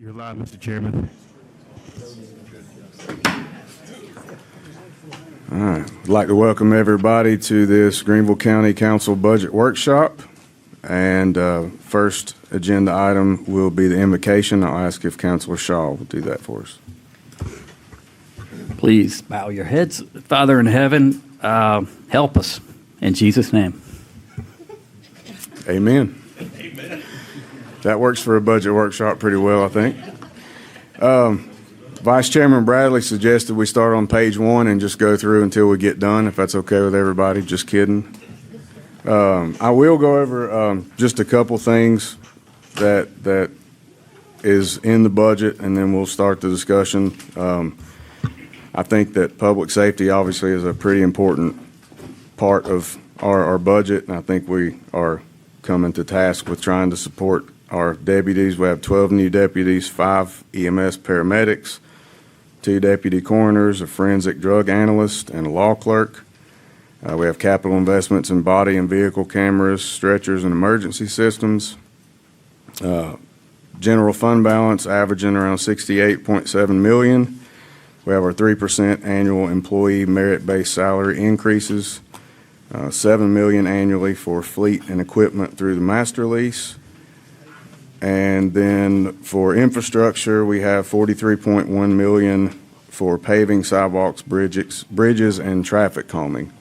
You're live, Mr. Chairman. All right. I'd like to welcome everybody to this Greenville County Council Budget Workshop. And first agenda item will be the invocation. I'll ask if Councilor Shaw will do that for us. Please bow your heads. Father in heaven, help us. In Jesus' name. Amen. Amen. That works for a budget workshop pretty well, I think. Vice Chairman Bradley suggested we start on page 1 and just go through until we get done, if that's okay with everybody. Just kidding. I will go over just a couple things that is in the budget, and then we'll start the discussion. I think that public safety obviously is a pretty important part of our budget, and I think we are coming to task with trying to support our deputies. We have 12 new deputies, 5 EMS paramedics, 2 deputy coroners, a forensic drug analyst, and a law clerk. We have capital investments in body and vehicle cameras, stretchers, and emergency systems. General fund balance averaging around $68.7 million. We have our 3% annual employee merit-based salary increases, $7 million annually for fleet and equipment through the master lease. And then for infrastructure, we have $43.1 million for paving, sidewalks, bridges, and traffic calming,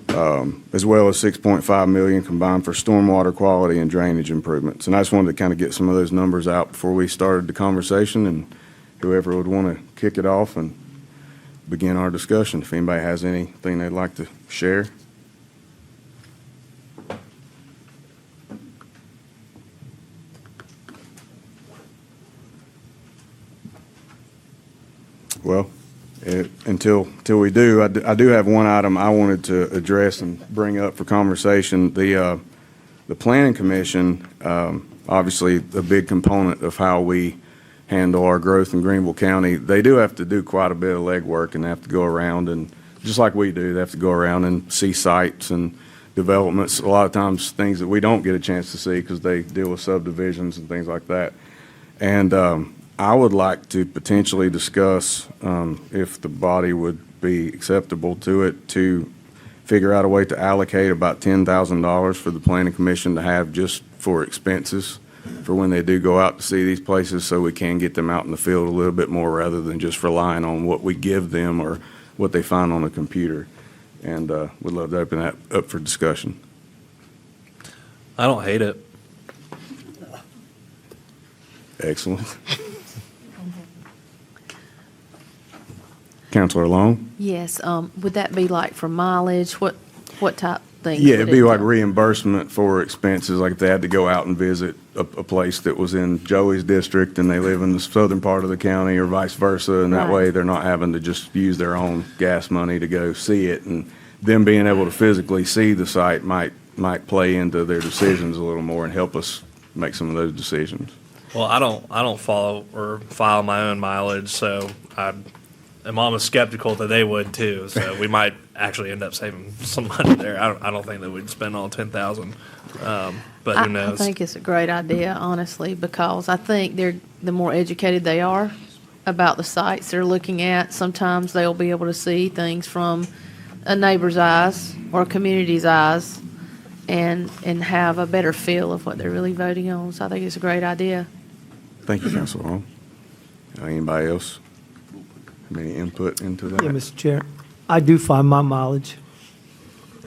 as well as $6.5 million combined for stormwater quality and drainage improvements. And I just wanted to kind of get some of those numbers out before we started the conversation, and whoever would want to kick it off and begin our discussion, if anybody has anything they'd like to share. Well, until we do, I do have one item I wanted to address and bring up for conversation. The Planning Commission, obviously a big component of how we handle our growth in Greenville County. They do have to do quite a bit of legwork, and they have to go around, and just like we do, they have to go around and see sites and developments. A lot of times things that we don't get a chance to see because they deal with subdivisions and things like that. And I would like to potentially discuss if the body would be acceptable to it, to figure out a way to allocate about $10,000 for the Planning Commission to have just for expenses for when they do go out to see these places, so we can get them out in the field a little bit more rather than just relying on what we give them or what they find on the computer. And we'd love to open that up for discussion. I don't hate it. Excellent. Councilor Long? Yes, would that be like for mileage? What type thing? Yeah, it'd be like reimbursement for expenses, like if they had to go out and visit a place that was in Joey's district and they live in the southern part of the county, or vice versa, and that Right. way they're not having to just use their own gas money to go see it, and them being able to physically see the site might play into their decisions a little more and help us make some of those decisions. Well, I don't follow or file my own mileage, so I'm almost skeptical that they would too. So we might actually end up saving some money there. I don't think that we'd spend all $10,000, but who knows? I think it's a great idea, honestly, because I think the more educated they are about the sites they're looking at, sometimes they'll be able to see things from a neighbor's eyes or a community's eyes, and have a better feel of what they're really voting on. So I think it's a great idea. Thank you, Councilor Long. Anybody else have any input into that? Yeah, Mr. Chair, I do find my mileage.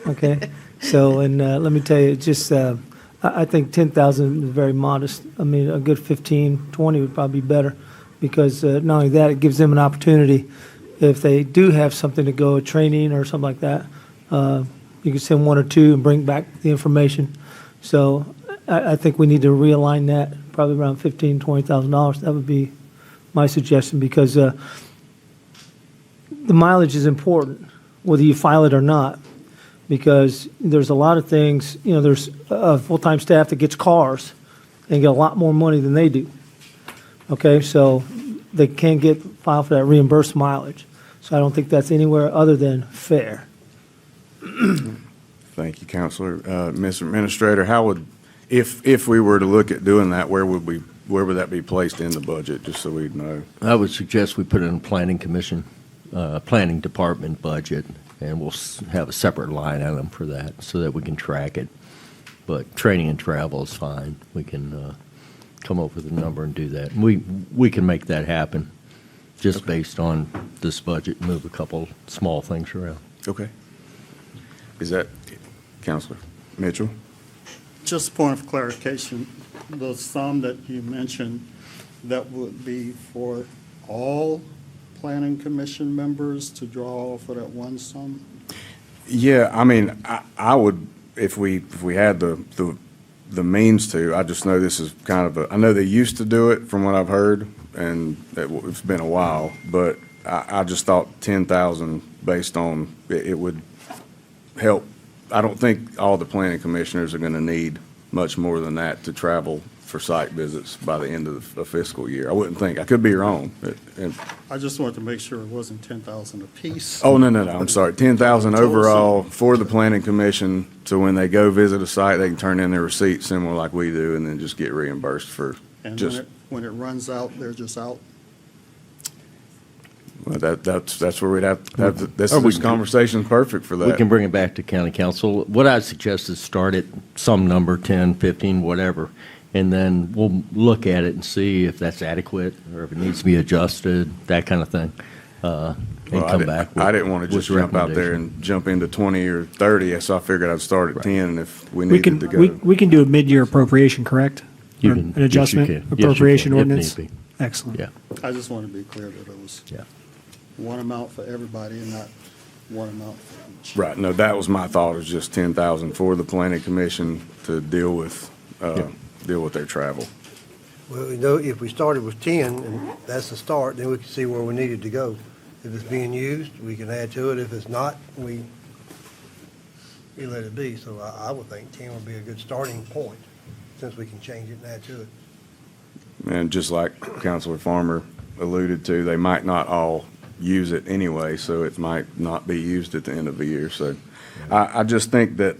Okay, so, and let me tell you, just, I think 10,000 is very modest. I mean, a good 15, 20 would probably be better, because not only that, it gives them an opportunity, if they do have something to go, a training or something like that, you can send 1 or 2 and bring back the information. So I think we need to realign that, probably around $15,000, $20,000. That would be my suggestion, because the mileage is important, whether you file it or not, because there's a lot of things, there's a full-time staff that gets cars and get a lot more money than they do. Okay, so they can't filed for that reimbursed mileage. So I don't think that's anywhere other than fair. Thank you, Councilor. Mr. Administrator, how would, if we were to look at doing that, where would we where would that be placed in the budget, just so we know? I would suggest we put it in planning commission, planning department budget, and we'll have a separate line item for that so that we can track it. But training and travel is fine. We can come up with a number and do that. We can make that happen just based on this budget, move a couple small things around. Okay. Is that, Counselor Mitchell? Just a point of clarification, the sum that you mentioned, that would be for all planning commission members to draw off of that one sum? Yeah, I mean, I would, if we had the means to, I just know this is kind of I know they used to do it from what I've heard, and it's been a while, but I just thought 10,000 based on, it would help. I don't think all the planning commissioners are going to need much more than that to travel for site visits by the end of the fiscal year. I wouldn't think. I could be wrong. I just wanted to make sure it wasn't 10,000 apiece. Oh, no, I'm sorry. 10,000 overall for the planning commission, so when they go visit a site, they can turn in their receipt similar like we do, and then just get reimbursed for And just, when it runs out, they're just out? well, that's where we'd have, this Or we this can- conversation's perfect for that. We can bring it back to county council. What I suggest is start at some number, 10, 15, whatever, and then we'll look at it and see if that's adequate or if it needs to be adjusted, that kind of thing, and Well, come back with I didn't want to just with jump out there recommendation. and jump into 20 or 30, so I figured I'd start at 10, and if we We can, needed to go. we can do a mid-year appropriation, correct? You Or can- An yes, you adjustment, can. Yes, you appropriation can, if ordinance? need be. Excellent. Yeah, I just want to be clear that it was yeah. one amount for everybody and not one amount for each. Right, no, that was my thought, is just 10,000 for the planning commission to deal with their travel. Well, you know, if we started with 10, and that's the start, then we can see where we needed to go. If it's being used, we can add to it. If it's not, we let it be. So I would think 10 would be a good starting point, since we can change it and add to it. And just like Councilor Farmer alluded to, they might not all use it anyway, so it might not be used at the end of the year. So I just think that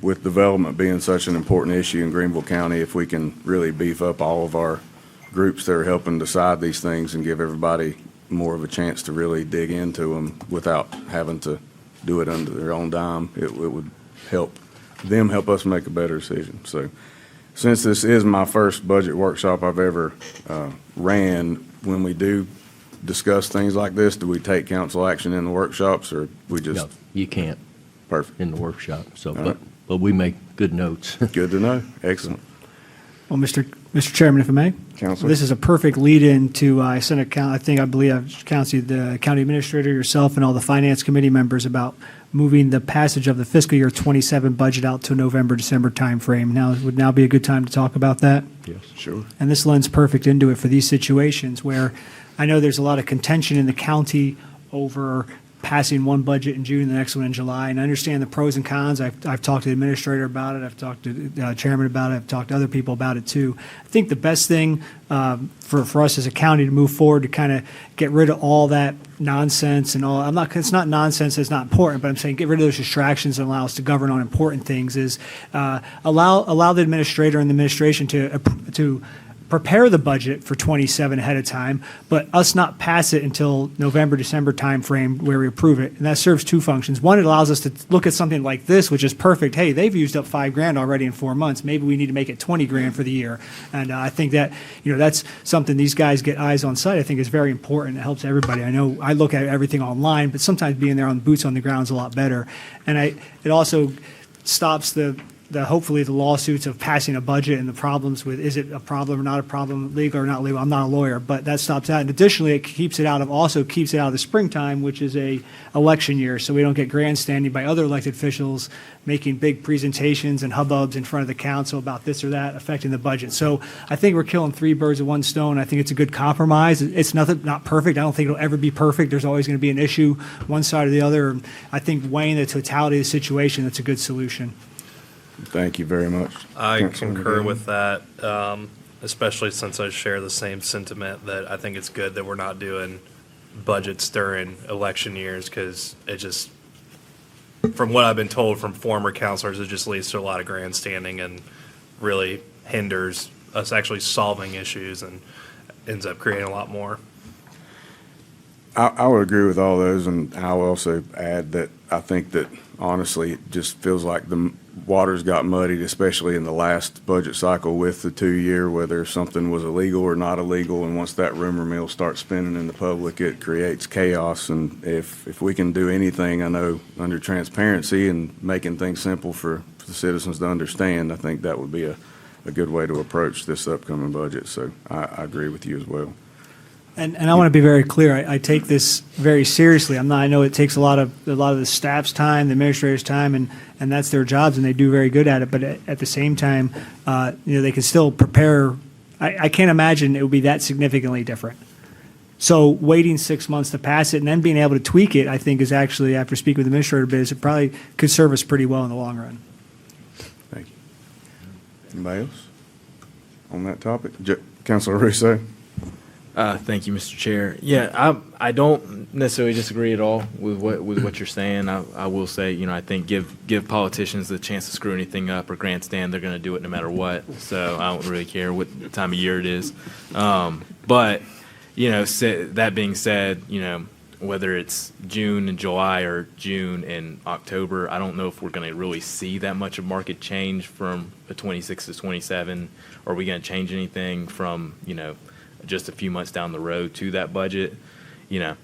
with development being such an important issue in Greenville County, if we can really beef up all of our groups that are helping decide these things and give everybody more of a chance to really dig into them without having to do it under their own dime, it would help us make a better decision. So since this is my first budget workshop I've ever ran, when we do discuss things like this, do we take council action in the workshops, or we just, No, you can't perfect? in the workshop, so, All right. but we make good notes. Good to know. Excellent. Well, Mr. Chairman, if I may? Counselor? This is a perfect lead-in to, I believe I've counseled the county administrator, yourself, and all the finance committee members about moving the passage of the fiscal year 27 budget out to November, December timeframe. Now, would now be a good time to talk about that? Yes. Sure. And this lends perfect into it for these situations where I know there's a lot of contention in the county over passing one budget in June and the next one in July. And I understand the pros and cons. I've talked to the administrator about it. I've talked to the chairman about it. I've talked to other people about it too. I think the best thing for us as a county to move forward to kind of get rid of all that nonsense and all. It's not nonsense that's not important, but I'm saying get rid of those distractions and allow us to govern on important things. Is allow the administrator and the administration to prepare the budget for 27 ahead of time, but us not pass it until November, December timeframe where we approve it. And that serves two functions. One, it allows us to look at something like this, which is perfect. Hey, they've used up $5,000 already in 4 months. Maybe we need to make it $20,000 for the year. And I think that, that's something these guys get eyes on site. I think is very important. It helps everybody. I know I look at everything online, but sometimes being there on boots on the ground is a lot better. And it also stops hopefully the lawsuits of passing a budget and the problems with, is it a problem or not a problem, legal or not legal. I'm not a lawyer, but that stops that. And additionally, it keeps it out of the springtime, which is a election year. So we don't get grandstanding by other elected officials making big presentations and hubbubs in front of the council about this or that affecting the budget. So I think we're killing three birds with one stone. I think it's a good compromise. It's not perfect. I don't think it'll ever be perfect. There's always going to be an issue, one side or the other. I think weighing the totality of the situation, that's a good solution. Thank you very much. I Councilman concur Green. with that, especially since I share the same sentiment that I think it's good that we're not doing budgets during election years, because it just, from what I've been told from former counselors, it just leads to a lot of grandstanding and really hinders us actually solving issues and ends up creating a lot more. I would agree with all those, and I will also add that I think that honestly, it just feels like the waters got muddied, especially in the last budget cycle with the 2-year, whether something was illegal or not illegal, and once that rumor mill starts spinning in the public, it creates chaos, and if we can do anything, I know, under transparency and making things simple for the citizens to understand, I think that would be a good way to approach this upcoming budget, so I agree with you as well. And I want to be very clear. I take this very seriously. I know it takes a lot of the staff's time, the administrator's time, and that's their jobs, and they do very good at it. But at the same time, they can still prepare. I can't imagine it would be that significantly different. So waiting 6 months to pass it and then being able to tweak it, I think, is actually, after speaking with the administrator a bit, it probably could serve us pretty well in the long run. Thank you. Anybody else on that topic? Councilor Russo? Thank you, Mr. Chair. Yeah, I don't necessarily disagree at all with what you're saying. I will say, I think give politicians the chance to screw anything up or grandstand. They're going to do it no matter what. So I don't really care what time of year it is. But that being said, whether it's June and July or June and October, I don't know if we're going to really see that much of market change from a 26 to 27. Are we going to change anything from just a few months down the road to that budget?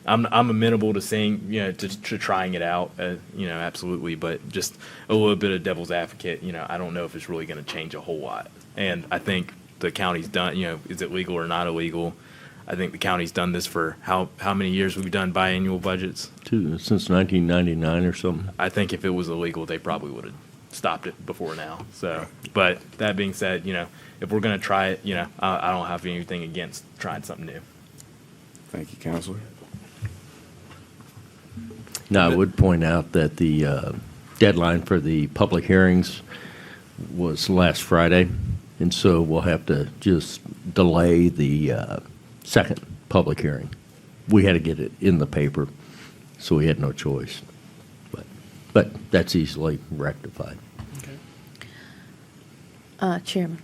I'm amenable to seeing, to trying it out, absolutely. But just a little bit of devil's advocate, I don't know if it's really going to change a whole lot. And I think the county's done, is it legal or not illegal? I think the county's done this for how many years we've done biannual budgets? Since 1999 or something. I think if it was illegal, they probably would have stopped it before now. So, but that being said, if we're going to try it, I don't have anything against trying something new. Thank you, Counselor. Now, I would point out that the deadline for the public hearings was last Friday, and so we'll have to just delay the second public hearing. We had to get it in the paper, so we had no choice. But that's easily rectified. Chairman.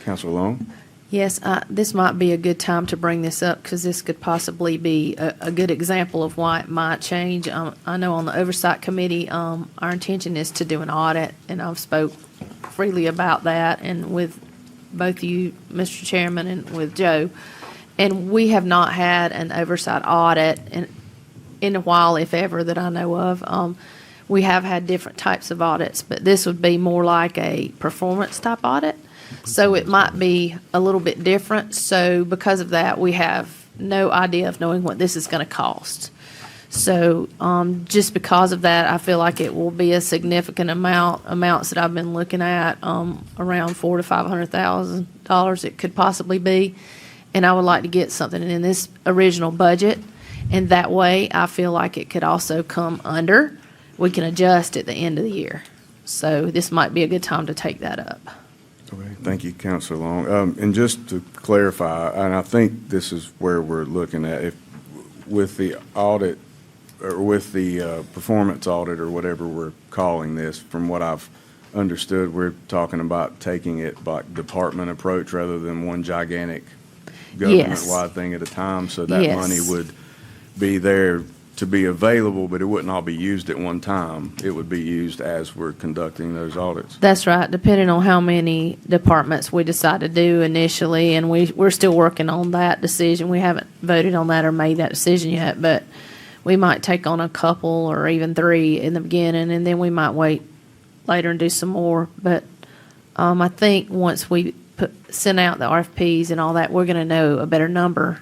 Councilor Long? Yes, this might be a good time to bring this up because this could possibly be a good example of why it might change. I know on the Oversight Committee, our intention is to do an audit, and I've spoke freely about that, and with both you, Mr. Chairman, and with Joe. And we have not had an oversight audit in a while, if ever, that I know of. We have had different types of audits, but this would be more like a performance type audit. So it might be a little bit different. So because of that, we have no idea of knowing what this is going to cost. So just because of that, I feel like it will be a significant amounts that I've been looking at, around $400,000 to $500,000 it could possibly be. And I would like to get something in this original budget. And that way, I feel like it could also come under. We can adjust at the end of the year. So this might be a good time to take that up. Okay, thank you, Councilor Long. And just to clarify, and I think this is where we're looking at, if with the audit, or with the performance audit, or whatever we're calling this, from what I've understood, we're talking about taking it by department approach rather than one gigantic government-wide thing at a time, so that Yes. money would be there to be available, but it wouldn't all be used at one time. It would be used as we're conducting those audits. That's right, depending on how many departments we decide to do initially, and we're still working on that decision. We haven't voted on that or made that decision yet, but we might take on a couple or even 3 in the beginning, and then we might wait later and do some more. But I think once we send out the RFPs and all that, we're going to know a better number.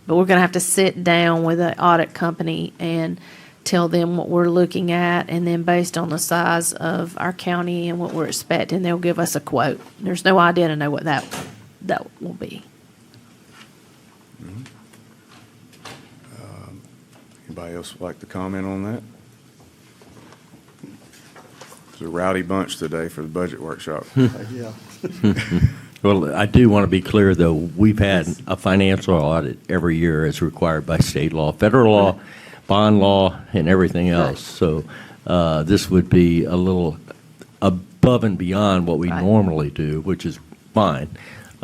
But we're going to have to sit down with the audit company and tell them what we're looking at, and then based on the size of our county and what we're expecting, they'll give us a quote. There's no idea to know what that will be. Anybody else like to comment on that? It's a rowdy bunch today for the budget workshop. Yeah. Well, I do want to be clear, though, we've had a financial audit every year as required by state law, federal law, bond law, and everything else. So this would be a little above and beyond what we normally do, which is fine.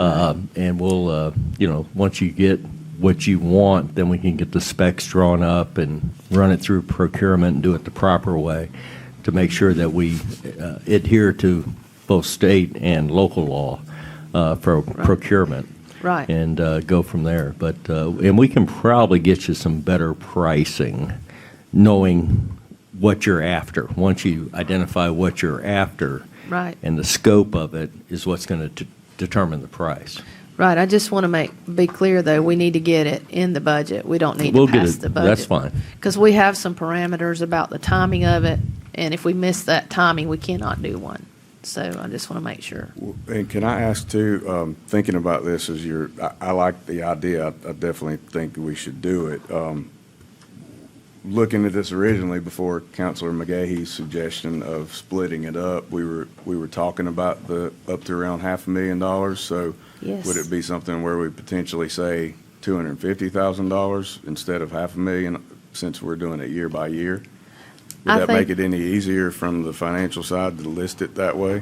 And we'll, once you get what you want, then we can get the specs drawn up and run it through procurement and do it the proper way to make sure that we adhere to both state and local law for procurement. Right. And go from there. But, and we can probably get you some better pricing, knowing what you're after. Once you identify what you're after. Right. And the scope of it is what's going to determine the price. Right, I just want to be clear, though, we need to get it in the budget. We don't need We'll to get pass it. the budget. That's fine. Because we have some parameters about the timing of it, and if we miss that timing, we cannot do one. So I just want to make sure. And can I ask too, thinking about this as I like the idea, I definitely think we should do it. Looking at this originally before Councilor McGahee's suggestion of splitting it up, we were talking about the up to around $500,000. So Yes. would it be something where we potentially say $250,000 instead of $500,000 since we're doing it year by year? Would I that make think- it any easier from the financial side to list it that way?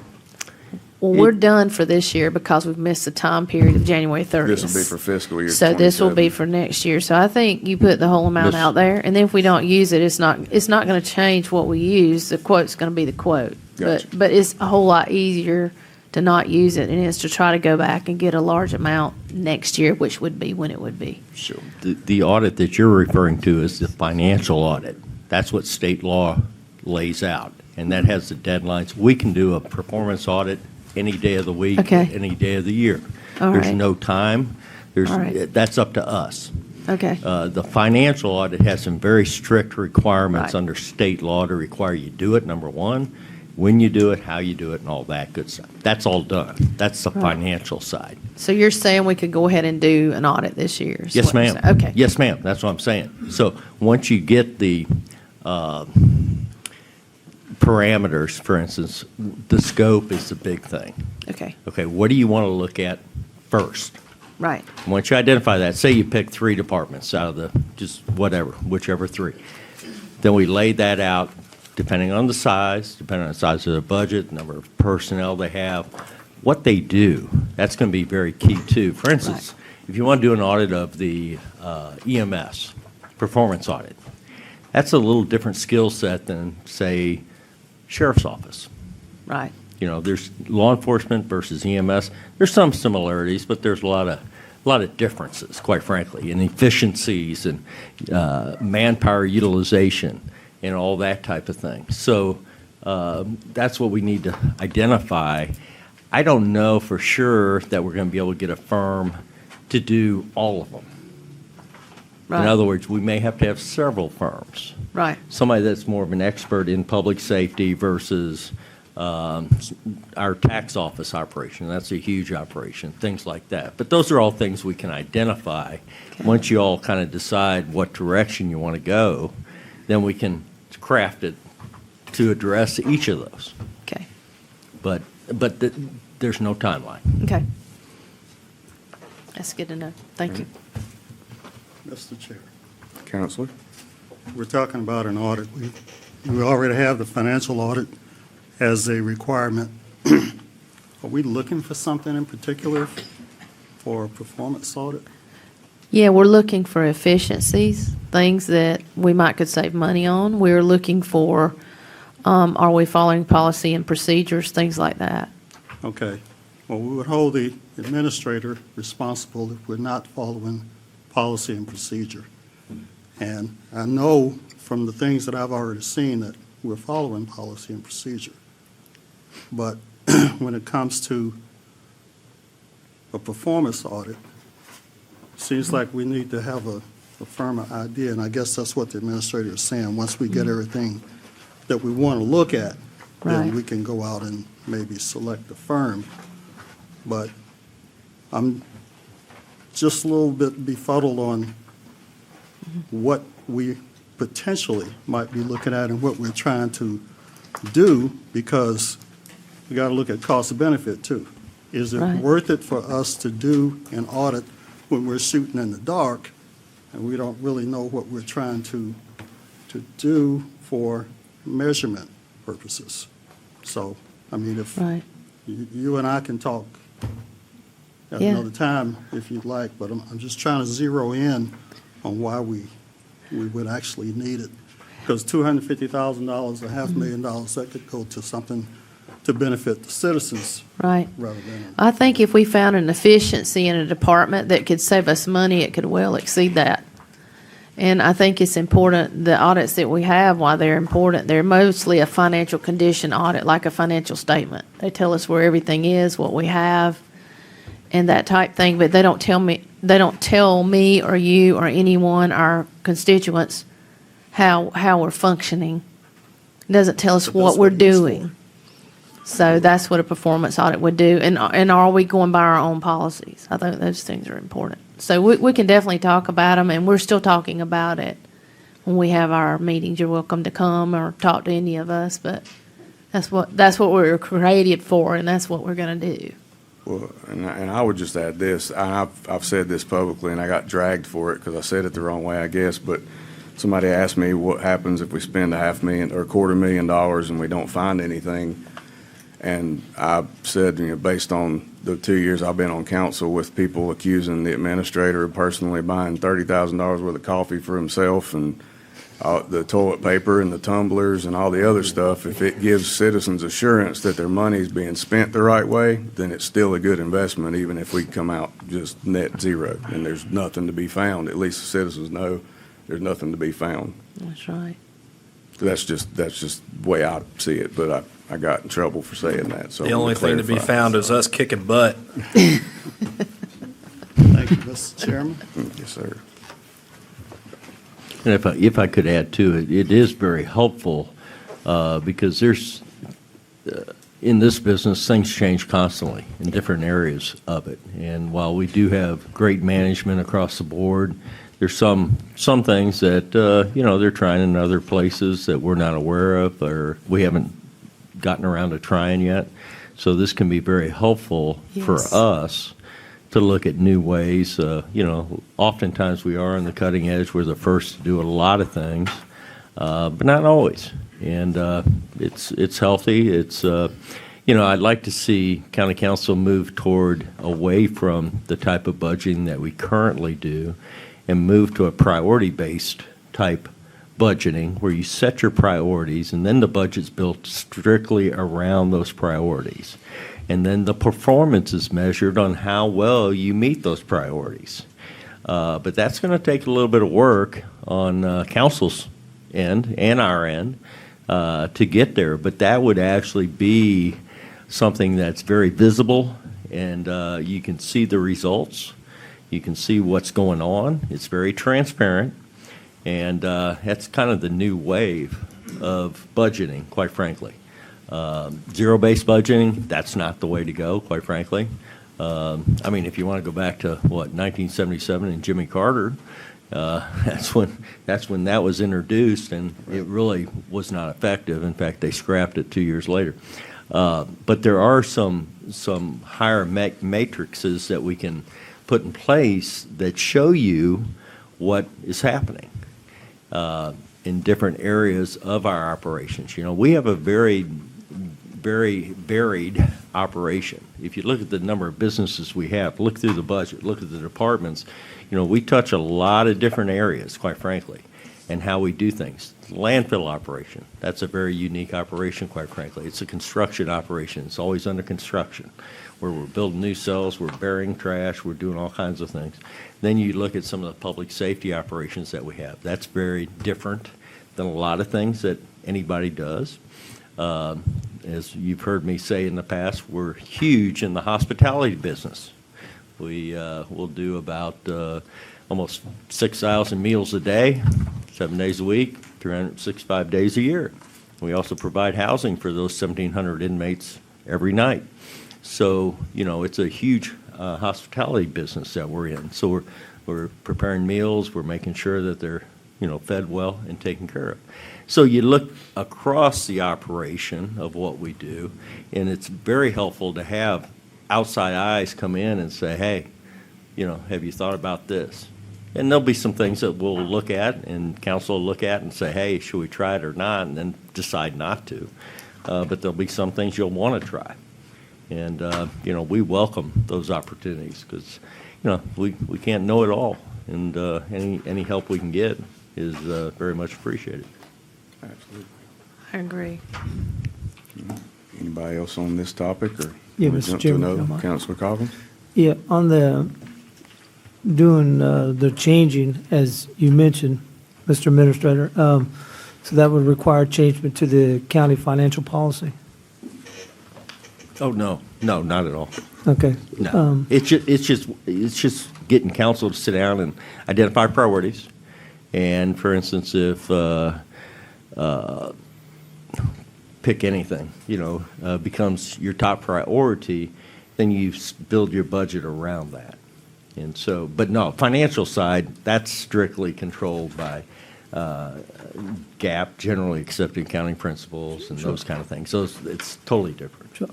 Well, we're done for this year because we've missed the time period of January 30th. This will be for fiscal year So this will be 27. for next year. So I think you put the whole amount This- out there, and then if we don't use it, it's not going to change what we use. The quote's going to be the quote. Gotcha. But it's a whole lot easier to not use it, and it's to try to go back and get a large amount next year, which would be when it would be. Sure. The audit that you're referring to is the financial audit. That's what state law lays out, and that has the deadlines. We can do a performance audit any day of the week, Okay. any day of the year. All There's right. no time. All right. That's up to us. Okay. The financial audit has some very strict requirements Right. under state law to require you do it, number one, when you do it, how you do it, and all that good stuff. That's all done. That's the Right. financial side. So you're saying we could go ahead and do an audit this year? is Yes, what you're ma'am. saying? Okay. Yes, ma'am. That's what I'm saying. So once you get the parameters, for instance, the scope is the big thing. Okay, Okay, what do you want to look at first? right. Once you identify that, say you pick 3 departments out of the, just whatever, whichever 3. Then we lay that out, depending on the size of the budget, number of personnel they have, what they do. That's going to be very key too. For instance, if you want to do an audit of the EMS, performance audit, that's a little different skill set than, say, sheriff's office. Right. There's law enforcement versus EMS. There's some similarities, but there's a lot of differences, quite frankly, in efficiencies and manpower utilization and all that type of thing. So that's what we need to identify. I don't know for sure that we're going to be able to get a firm to do all of them. Right. In other words, we may have to have several firms. Right. Somebody that's more of an expert in public safety versus our tax office operation. That's a huge operation, things like that. But those are all things we can identify. Once you all kind of decide what direction you want to go, then we can craft it to address each of those. Okay. But there's no timeline. Okay. That's good to know. Thank you. Mr. Chair, Counselor? we're talking about an audit. We already have the financial audit as a requirement. Are we looking for something in particular for a performance audit? Yeah, we're looking for efficiencies, things that we might could save money on. We're looking for, are we following policy and procedures, things like that. Okay. Well, we would hold the administrator responsible if we're not following policy and procedure. And I know from the things that I've already seen that we're following policy and procedure. But when it comes to a performance audit, it seems like we need to have a firmer idea, and I guess that's what the administrator is saying. Once we get everything that we want to look at, then Right. we can go out and maybe select a firm. But I'm just a little bit befuddled on what we potentially might be looking at and what we're trying to do, because we got to look at cost and benefit too. Is it Right. worth it for us to do an audit when we're shooting in the dark and we don't really know what we're trying to do for measurement purposes? So, I mean, if Right. you and I can talk at Yeah. another time if you'd like, but I'm just trying to zero in on why we would actually need it. Because $250,000, $500,000, that could go to something to benefit the citizens Right. rather than. I think if we found an efficiency in a department that could save us money, it could well exceed that. And I think it's important, the audits that we have, why they're important, they're mostly a financial condition audit, like a financial statement. They tell us where everything is, what we have, and that type thing, but they don't tell me or you or anyone, our constituents, how we're functioning. It doesn't tell us But what that's we're what it's for. doing. So that's what a performance audit would do. And are we going by our own policies? I think those things are important. So we can definitely talk about them, and we're still talking about it when we have our meetings. You're welcome to come or talk to any of us, but that's what we were created for, and that's what we're going to do. Well, and I would just add this, and I've said this publicly, and I got dragged for it because I said it the wrong way, I guess, but somebody asked me what happens if we spend $500,000 or $250,000 and we don't find anything. And I said, based on the 2 years I've been on council with people accusing the administrator of personally buying $30,000 worth of coffee for himself and the toilet paper and the tumblers and all the other stuff, if it gives citizens assurance that their money is being spent the right way, then it's still a good investment, even if we come out just net zero and there's nothing to be found. At least the citizens know there's nothing to be found. That's right. That's just the way I see it, but I got in trouble for saying that, so. The I wanna only thing to be clarify. found is us kicking butt. Thank you, Mr. Chairman. Yes, sir. And if I could add to it, it is very helpful because there's, in this business, things change constantly in different areas of it. And while we do have great management across the board, there's some things that, they're trying in other places that we're not aware of or we haven't gotten around to trying yet. So this can be very helpful for Yes. us to look at new ways. Oftentimes we are on the cutting edge. We're the first to do a lot of things, but not always. And it's healthy. I'd like to see county council move toward away from the type of budgeting that we currently do and move to a priority-based type budgeting where you set your priorities and then the budget's built strictly around those priorities. And then the performance is measured on how well you meet those priorities. But that's going to take a little bit of work on council's end and our end to get there. But that would actually be something that's very visible and you can see the results. You can see what's going on. It's very transparent. And that's kind of the new wave of budgeting, quite frankly. Zero-based budgeting, that's not the way to go, quite frankly. If you want to go back to, 1977 and Jimmy Carter, that's when that was introduced, and it really was not effective. In fact, they scrapped it 2 years later. But there are some higher matrices that we can put in place that show you what is happening in different areas of our operations. We have a very, very varied operation. If you look at the number of businesses we have, look through the budget, look at the departments, we touch a lot of different areas, quite frankly, and how we do things. Landfill operation, that's a very unique operation, quite frankly. It's a construction operation. It's always under construction, where we're building new cells, we're burying trash, we're doing all kinds of things. Then you look at some of the public safety operations that we have. That's very different than a lot of things that anybody does. As you've heard me say in the past, we're huge in the hospitality business. We will do about almost 6,000 meals a day, 7 days a week, 365 days a year. We also provide housing for those 1,700 inmates every night. So, it's a huge hospitality business that we're in. So we're preparing meals, we're making sure that they're, fed well and taken care of. So you look across the operation of what we do, and it's very helpful to have outside eyes come in and say, hey, have you thought about this? And there'll be some things that we'll look at and council will look at and say, hey, should we try it or not, and then decide not to. But there'll be some things you'll want to try. And, we welcome those opportunities because, we can't know it all. And any help we can get is very much appreciated. Absolutely. I agree. Anybody else on this topic, or? Yeah, we Mr. jump to Chairman, if you another? don't mind. Councilor Cobbins? Yeah, on the changing, as you mentioned, Mr. Administrator, so that would require changement to the county financial policy. Oh, no, not at all. Okay. No, it's just getting council to sit down and identify priorities. And for instance, if, pick anything, becomes your top priority, then you build your budget around that. And so, but no, financial side, that's strictly controlled by GAAP, generally accepted accounting principles and those kind of things. So it's totally different. Sure.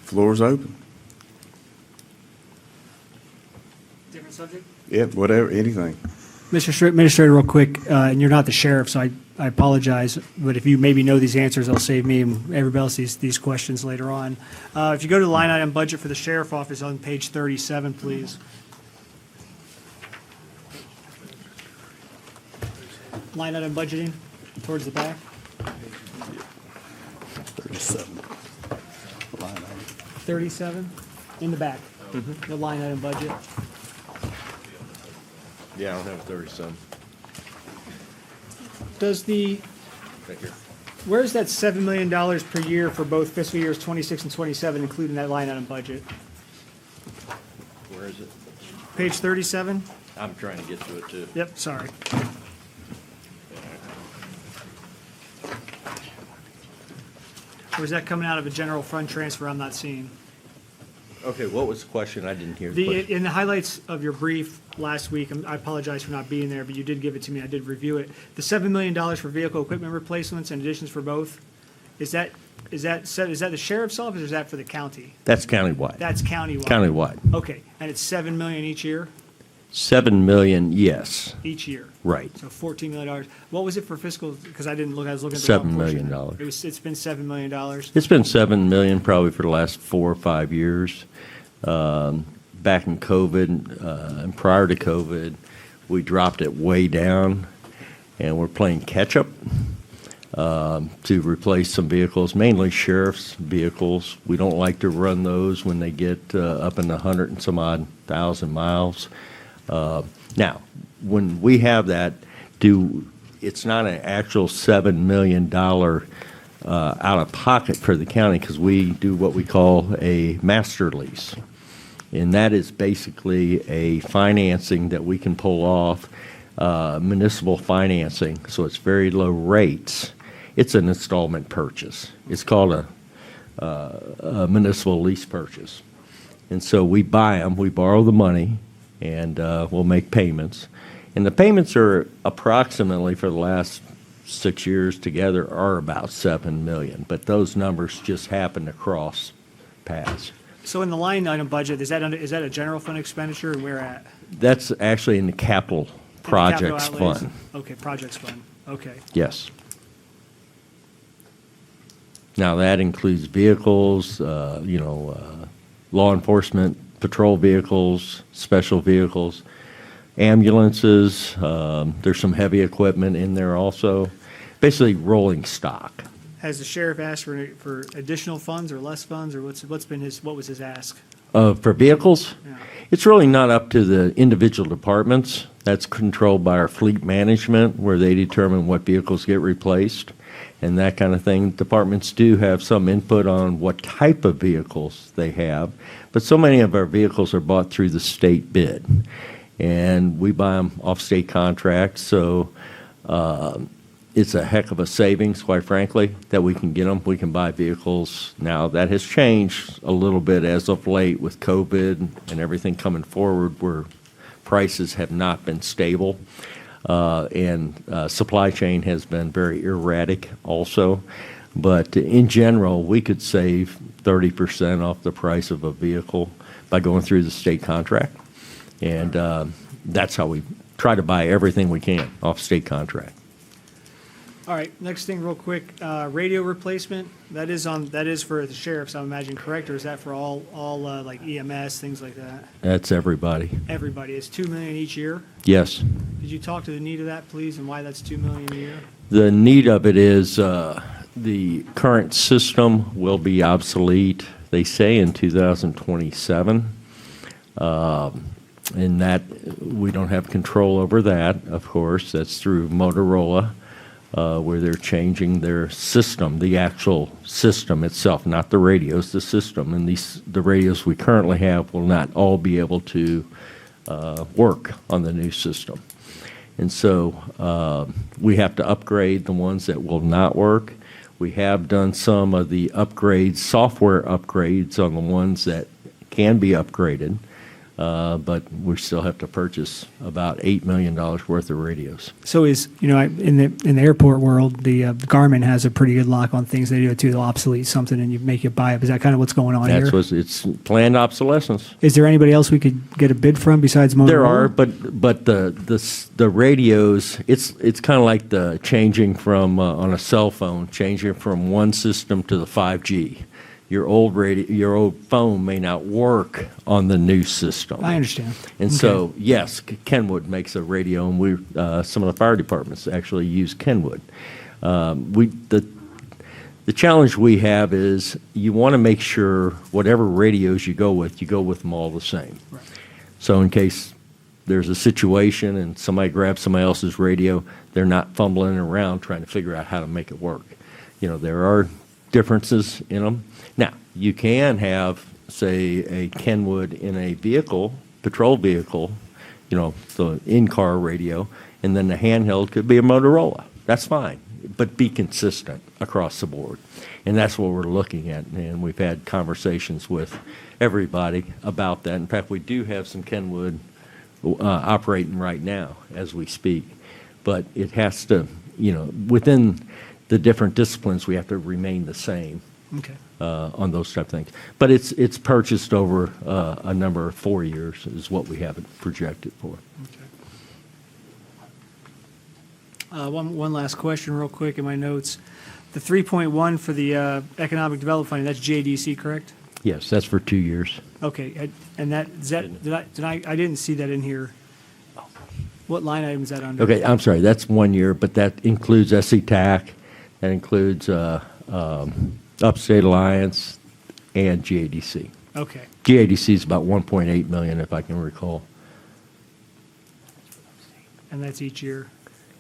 Floor's open. Different subject? Yep, whatever, anything. Mr. Administrator, real quick, and you're not the sheriff, so I apologize, but if you maybe know these answers, that'll save me and everybody else these questions later on. If you go to the line item budget for the sheriff office on page 37, please. Line item budgeting towards the back. 37. Line item. 37, in the back. The line item budget. Yeah, I don't have 37. Does the, Right here. where's that $7 million per year for both fiscal years 26 and 27, including that line item budget? Where is it? Page 37? I'm trying to get to it too. Yep, sorry. Or is that coming out of a general fund transfer I'm not seeing? Okay, what was the question? I didn't hear the question. In the highlights of your brief last week, I apologize for not being there, but you did give it to me, I did review it. The $7 million for vehicle equipment replacements and additions for both, is that the sheriff's office or is that for the county? That's countywide. That's countywide? Countywide. Okay, and it's $7 million each year? 7 million, yes, Each year? right. So $14 million. What was it for fiscal, because I didn't look, I was looking at the $7 wrong portion. million. It's been $7 million. It's been 7 million probably for the last 4 or 5 years. Back in COVID and prior to COVID, we dropped it way down, and we're playing catch-up to replace some vehicles, mainly sheriff's vehicles. We don't like to run those when they get up in the 100 and some odd thousand miles. Now, when we have that, it's not an actual $7 million out of pocket for the county because we do what we call a master lease. And that is basically a financing that we can pull off, municipal financing, so it's very low rates. It's an installment purchase. It's called a municipal lease purchase. And so we buy them, we borrow the money, and we'll make payments. And the payments are approximately, for the last 6 years together, are about 7 million. But those numbers just happen to cross paths. So in the line item budget, is that a general fund expenditure, and where at? That's actually in the capital In the capital projects outlays? fund. Okay, projects fund, okay. Yes. Now, that includes vehicles, law enforcement, patrol vehicles, special vehicles, ambulances. There's some heavy equipment in there also. Basically, rolling stock. Has the sheriff asked for additional funds or less funds, or what was his ask? For vehicles, Yeah. it's really not up to the individual departments. That's controlled by our fleet management, where they determine what vehicles get replaced and that kind of thing. Departments do have some input on what type of vehicles they have, but so many of our vehicles are bought through the state bid, and we buy them off state contracts, so it's a heck of a savings, quite frankly, that we can get them. We can buy vehicles. Now, that has changed a little bit as of late with COVID and everything coming forward, where prices have not been stable. And supply chain has been very erratic also. But in general, we could save 30% off the price of a vehicle by going through the state contract. And that's how we try to buy everything we can off state contract. All right, next thing real quick, radio replacement, that is for the sheriffs, I imagine, correct? Or is that for all like EMS, things like that? That's everybody. Everybody, it's 2 million each year? Yes. Could you talk to the need of that, please, and why that's 2 million a year? The need of it is the current system will be obsolete, they say, in 2027. And that, we don't have control over that, of course. That's through Motorola, where they're changing their system, the actual system itself, not the radios, the system. And the radios we currently have will not all be able to work on the new system. And so we have to upgrade the ones that will not work. We have done some of the upgrades, software upgrades on the ones that can be upgraded. But we still have to purchase about $8 million worth of radios. So in the airport world, the Garmin has a pretty good lock on things they do too. They'll obsolete something and you make it buy it. Is that kind of what's going on here? It's planned obsolescence. Is there anybody else we could get a bid from besides Motorola? There are, but the radios, it's kind of like the changing from on a cell phone, changing from one system to the 5G. Your old phone may not work on the new system. I understand. And so, yes, Kenwood makes a radio, and some of the fire departments actually use Kenwood. The challenge we have is you want to make sure whatever radios you go with them all the same. Right. So in case there's a situation and somebody grabs somebody else's radio, they're not fumbling around trying to figure out how to make it work. There are differences in them. Now, you can have, say, a Kenwood in a vehicle, patrol vehicle, the in-car radio, and then the handheld could be a Motorola. That's fine, but be consistent across the board. And that's what we're looking at, and we've had conversations with everybody about that. In fact, we do have some Kenwood operating right now as we speak, but it has to, within the different disciplines, we have to remain the same. Okay. On those type of things. But it's purchased over a number of 4 years is what we have it projected for. Okay. One last question real quick in my notes. The 3.1 for the economic development funding, that's JDC, correct? Yes, that's for 2 years. Okay, and I didn't see that in here. What line item is that under? Okay, I'm sorry, that's 1 year, but that includes SCTAC, that includes Upstate Alliance, and GADC. Okay. GADC is about 1.8 million, if I can recall. And that's each year?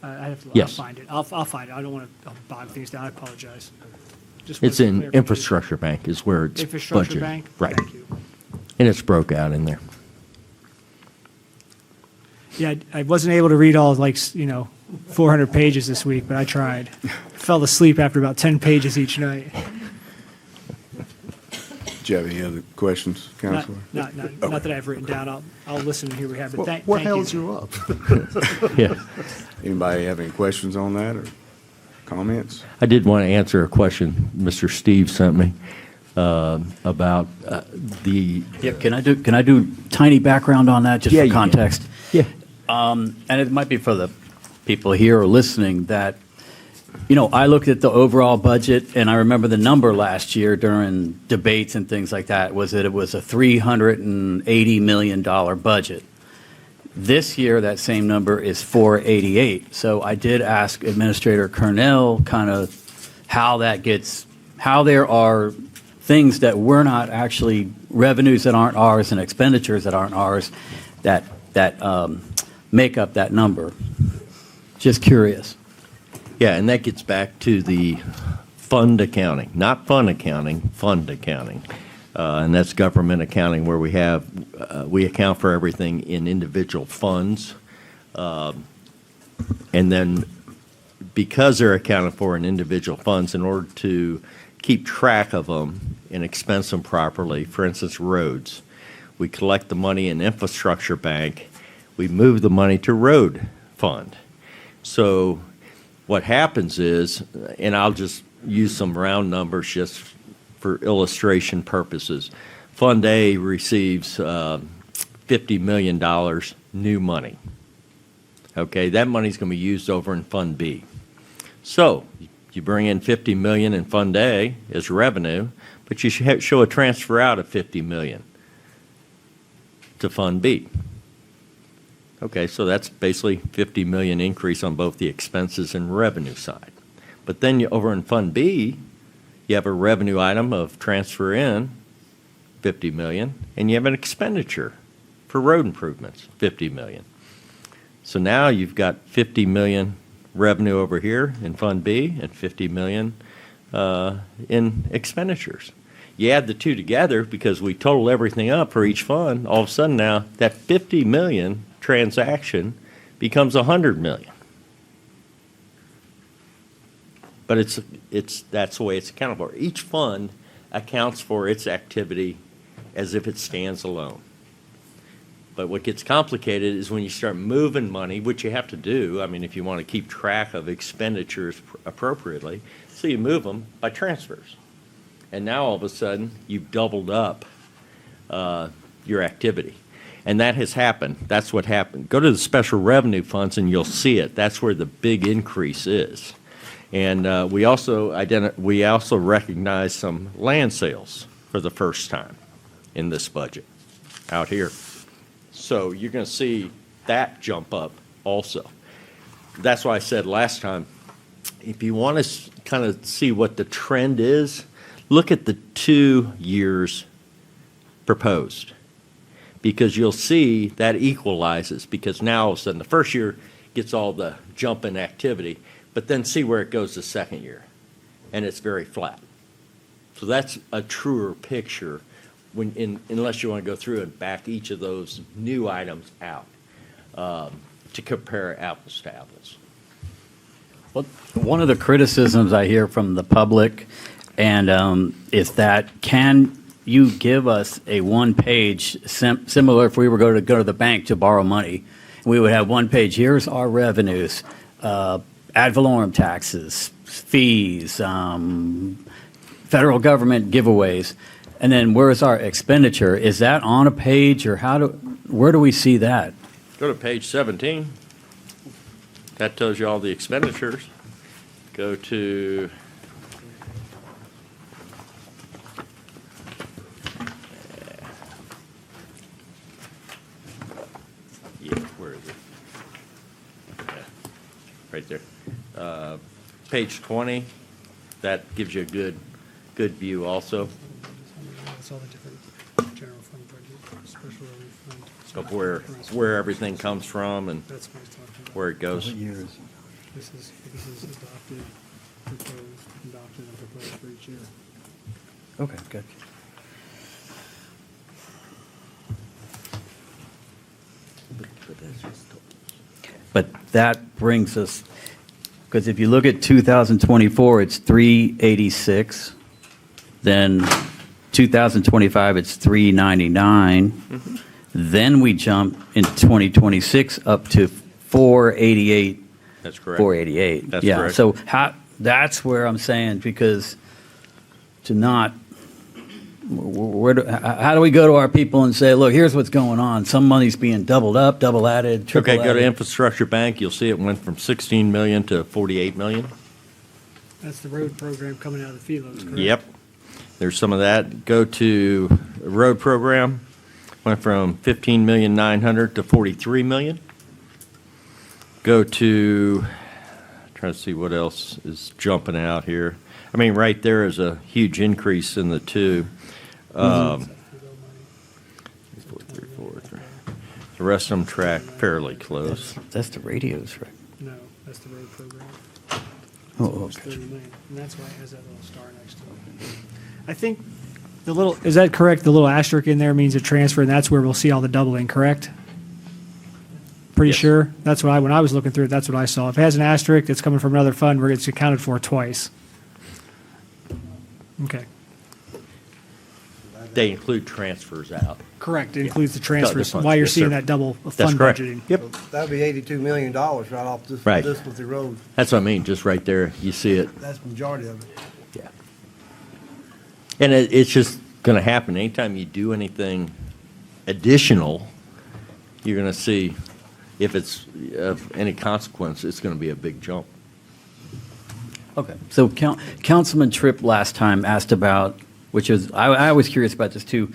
I have to Yes. I'll find it. I'll find it. I don't want to bog things down. I apologize. Just It's for in clarification. Infrastructure Bank is where it's Infrastructure budgeted. Bank? Right. Thank you. And it's broke out in there. Yeah, I wasn't able to read all 400 pages this week, but I tried. Fell asleep after about 10 pages each night. Do you have any other questions, Counselor? Not that I've written down. I'll listen and hear we have. But thank What you. held you up? Yeah. Anybody have any questions on that or comments? I did want to answer a question Mr. Steve sent me about the. Yeah, can I do tiny background on that, just Yeah, for you can. context? Yeah. And it might be for the people here or listening that, I looked at the overall budget, and I remember the number last year during debates and things like that was that it was a $380 million budget. This year, that same number is 488. So I did ask Administrator Cornell kind of how there are things that we're not actually, revenues that aren't ours and expenditures that aren't ours that make up that number. Just curious. Yeah, and that gets back to the fund accounting, not fund accounting, fund accounting. And that's government accounting where we account for everything in individual funds. And then because they're accounted for in individual funds, in order to keep track of them and expense them properly, for instance, roads, we collect the money in Infrastructure Bank, we move the money to road fund. So what happens is, and I'll just use some round numbers just for illustration purposes. Fund A receives $50 million new money. Okay, that money's going to be used over in Fund B. So you bring in 50 million in Fund A as revenue, but you should show a transfer out of 50 million to Fund B. Okay, so that's basically 50 million increase on both the expenses and revenue side. But then over in Fund B, you have a revenue item of transfer in 50 million, and you have an expenditure for road improvements, 50 million. So now you've got 50 million revenue over here in Fund B and 50 million in expenditures. You add the two together because we total everything up for each fund, all of a sudden now that 50 million transaction becomes 100 million. But that's the way it's accounted for. Each fund accounts for its activity as if it stands alone. But what gets complicated is when you start moving money, which you have to do, I mean, if you want to keep track of expenditures appropriately, so you move them by transfers. And now all of a sudden, you've doubled up your activity. And that has happened. That's what happened. Go to the special revenue funds and you'll see it. That's where the big increase is. And we also recognize some land sales for the first time in this budget out here. So you're going to see that jump up also. That's why I said last time, if you want to kind of see what the trend is, look at the 2 years proposed, because you'll see that equalizes, because now all of a sudden the first year gets all the jump in activity, but then see where it goes the second year, and it's very flat. So that's a truer picture unless you want to go through and back each of those new items out to compare apples to apples. Well, one of the criticisms I hear from the public is that can you give us a one-page, similar if we were going to go to the bank to borrow money, we would have one page, here's our revenues, ad valorem taxes, fees, federal government giveaways, and then where's our expenditure? Is that on a page, or where do we see that? Go to page 17. That tells you all the expenditures. Go to where is it? Yeah, right there. Page 20. That gives you a good view also It's all the different general fund budget, special revenue fund. of where everything comes from and That's what I was talking about. where it goes. This is adopted, and proposed for each year. Okay, good. But that brings us, because if you look at 2024, it's 386. Then 2025, it's 399. Then we jump in 2026 up to 488. That's correct. 488. That's yeah. correct. So that's where I'm saying, because to not, how do we go to our people and say, look, here's what's going on. Some money's being doubled up, double added, triple Okay, added. go to Infrastructure Bank. You'll see it went from 16 million to 48 million. That's the road program coming out of the FELOs, correct? Yep. There's some of that. Go to road program. Went from 15,900,000 to 43 million. Go to, trying to see what else is jumping out here. I mean, right there is a huge increase in the two. 4, 3, 4, 3. The rest of them track fairly close. That's the radios, right? No, that's the road program. Oh, It's okay. 30 million, and that's why it has that little star next to it. I think is that correct? The little asterisk in there means a transfer, and that's where we'll see all the doubling, correct? Pretty Yes. sure? That's what when I was looking through it, that's what I saw. If it has an asterisk, it's coming from another fund where it's accounted for twice. Okay. They include transfers out. Correct. It includes the transfers, funds, why you're yes, seeing sir. that double That's fund correct. budgeting. Yep. That'd be $82 million right off this, Right. this with the road. That's what I mean, just right there, you see it. That's the majority of it. Yeah. And it's just going to happen. Anytime you do anything additional, you're going to see if it's of any consequence, it's going to be a big jump. Okay, so Councilman Tripp last time asked about, which is, I was curious about this too.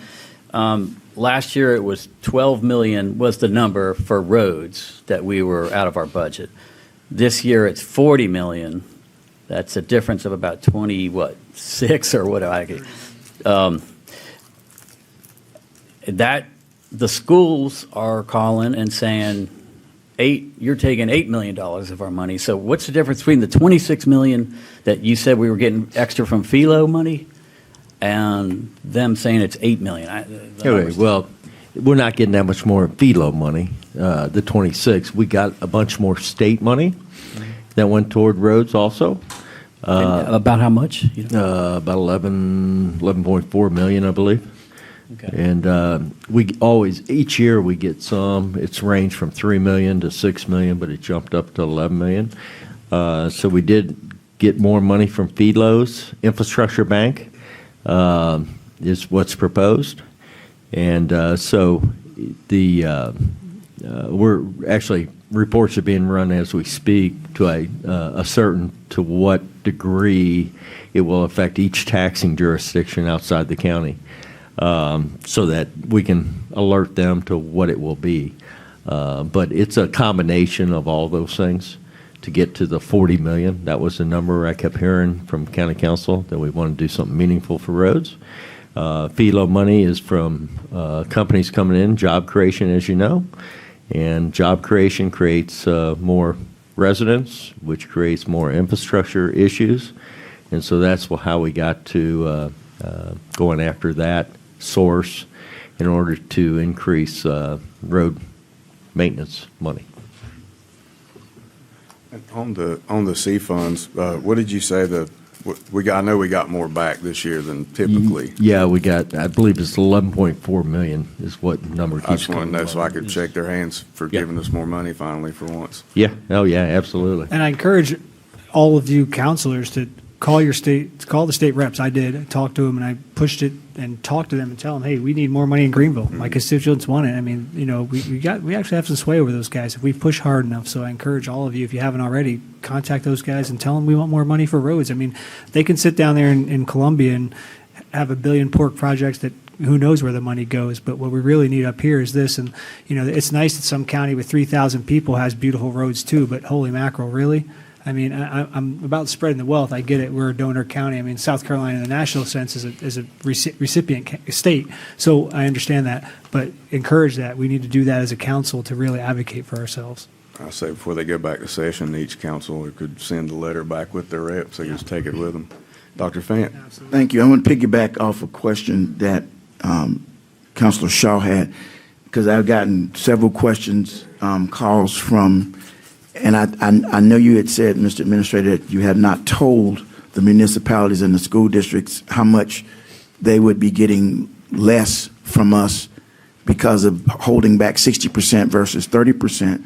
Last year, it was 12 million was the number for roads that we were out of our budget. This year, it's 40 million. That's a difference of about 6 or whatever. That, the schools are calling and saying, you're taking $8 million of our money. So what's the difference between the 26 million that you said we were getting extra from Philo money and them saying it's 8 million? Okay, well, we're not getting that much more Philo money, the 26. We got a bunch more state money that went toward roads also. About how much? You know? About 11.4 million, I believe. Okay. And we always, each year we get some. It's ranged from 3 million to 6 million, but it jumped up to 11 million. So we did get more money from Philo's Infrastructure Bank is what's proposed. And so we're actually, reports are being run as we speak to to what degree it will affect each taxing jurisdiction outside the county, so that we can alert them to what it will be. But it's a combination of all those things to get to the 40 million. That was the number I kept hearing from county council, that we want to do something meaningful for roads. Philo money is from companies coming in, job creation, as you know. And job creation creates more residents, which creates more infrastructure issues. And so that's how we got to going after that source in order to increase road maintenance money. On the C funds, what did you say I know we got more back this year than typically. Yeah, we got, I believe it's 11.4 million is what number I keeps just want coming. to know so I could shake their hands for giving us more money finally for once. Yeah, oh yeah, absolutely. And I encourage all of you counselors to call the state reps. I did, talk to them, and I pushed it and talked to them and tell them, hey, we need more money in Greenville. My constituents want it. I mean, you know, we actually have some sway over those guys if we push hard enough. So I encourage all of you, if you haven't already, contact those guys and tell them we want more money for roads. I mean, they can sit down there in Columbia and have a billion pork projects that who knows where the money goes. But what we really need up here is this. And, you know, it's nice that some county with 3,000 people has beautiful roads too, but holy mackerel, really? I mean, I'm about spreading the wealth. I get it. We're a donor county. I mean, South Carolina, in the national sense, is a recipient state. So I understand that. But encourage that. We need to do that as a council to really advocate for ourselves. I say before they go back to session, each council could send a letter back with their reps. They just take it with them. Dr. Fant. Thank you. I want to piggyback off a question that Councilor Shaw had, because I've gotten several questions, calls from. And I know you had said, Mr. Administrator, that you have not told the municipalities and the school districts how much they would be getting less from us because of holding back 60% versus 30%,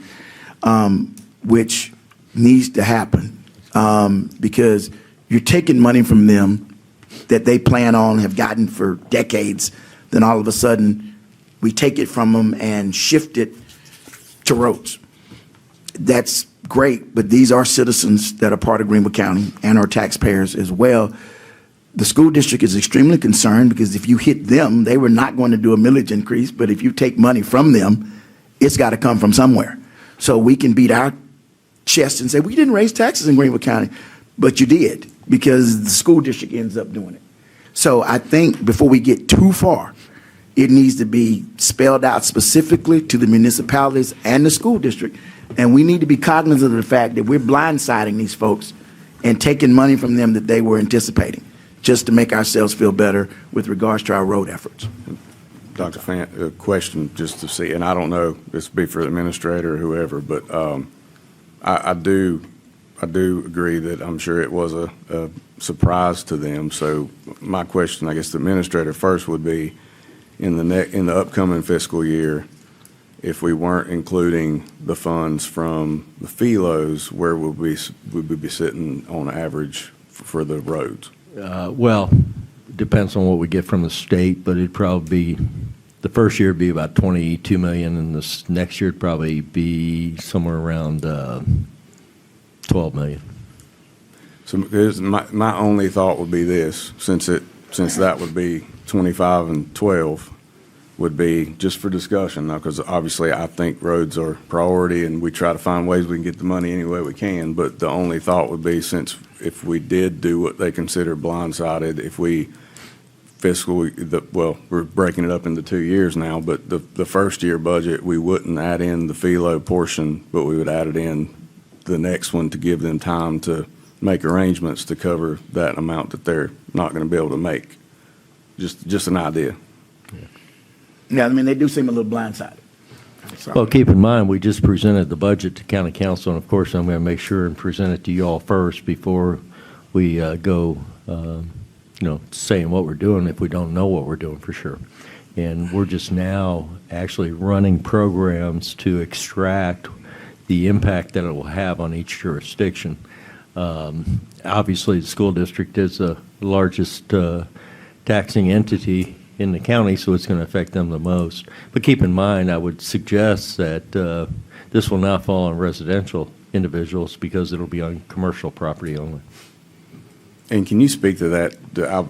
which needs to happen because you're taking money from them that they plan on, have gotten for decades. Then all of a sudden, we take it from them and shift it to roads. That's great, but these are citizens that are part of Greenville County and our taxpayers as well. The school district is extremely concerned because if you hit them, they were not going to do a millage increase, but if you take money from them, it's got to come from somewhere. So we can beat our chest and say, we didn't raise taxes in Greenville County, but you did because the school district ends up doing it. So I think before we get too far, it needs to be spelled out specifically to the municipalities and the school district. And we need to be cognizant of the fact that we're blindsiding these folks and taking money from them that they were anticipating just to make ourselves feel better with regards to our road efforts. Dr. Fant, a question just to see, and I don't know, this would be for the administrator or whoever, but I do agree that I'm sure it was a surprise to them. So my question, I guess the administrator first would be, in the upcoming fiscal year, if we weren't including the funds from the Philos, where would we be sitting on average for the roads? Well, depends on what we get from the state, but it'd probably be, the first year would be about 22 million, and this next year would probably be somewhere around 12 million. So my only thought would be this, since that would be 25 and 12, would be just for discussion, because obviously I think roads are priority and we try to find ways we can get the money any way we can. But the only thought would be, since if we did do what they consider blindsided, if we we're breaking it up into 2 years now, but the first year budget, we wouldn't add in the FELO portion, but we would add it in the next one to give them time to make arrangements to cover that amount that they're not going to be able to make. Just an idea. Yeah, I mean, they do seem a little blindsided. So- Well, keep in mind, we just presented the budget to county council, and of course, I'm going to make sure and present it to you all first before we go, saying what we're doing if we don't know what we're doing for sure. And we're just now actually running programs to extract the impact that it will have on each jurisdiction. Obviously, the school district is the largest taxing entity in the county, so it's going to affect them the most. But keep in mind, I would suggest that this will not fall on residential individuals because it'll be on commercial property only. And can you speak to that?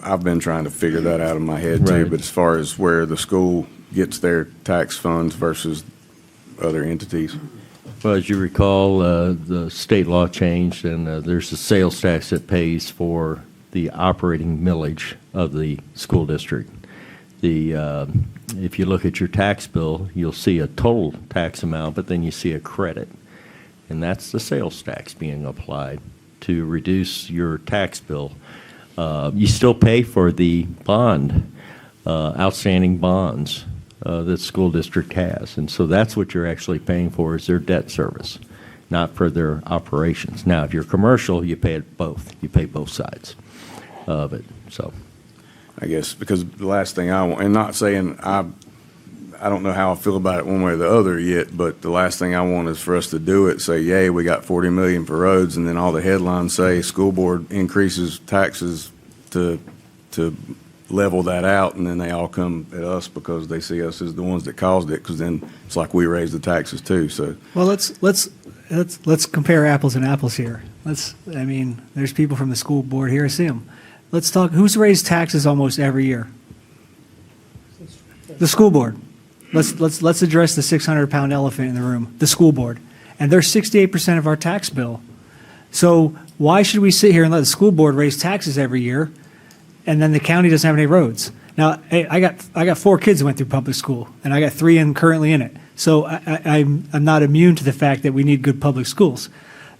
I've been trying to figure that out in my head too, Right. but as far as where the school gets their tax funds versus other entities. Well, as you recall, the state law changed, and there's a sales tax that pays for the operating millage of the school district. If you look at your tax bill, you'll see a total tax amount, but then you see a credit, and that's the sales tax being applied to reduce your tax bill. You still pay for the bond, outstanding bonds that the school district has, and so that's what you're actually paying for is their debt service, not for their operations. Now, if you're commercial, you pay it both. You pay both sides of it, so. I guess, because the last thing I want, and not saying I don't know how I feel about it one way or the other yet, but the last thing I want is for us to do it, say, yay, we got 40 million for roads, and then all the headlines say school board increases taxes to level that out, and then they all come at us because they see us as the ones that caused it, because then it's like we raise the taxes too, so. Well, let's compare apples and apples here. There's people from the school board here, I see them. Let's talk, who's raised taxes almost every year? The school board. Let's address the 600-pound elephant in the room, the school board. And they're 68% of our tax bill. So why should we sit here and let the school board raise taxes every year, and then the county doesn't have any roads? Now, hey, I got 4 kids who went through public school, and I got 3 currently in it. So I'm not immune to the fact that we need good public schools.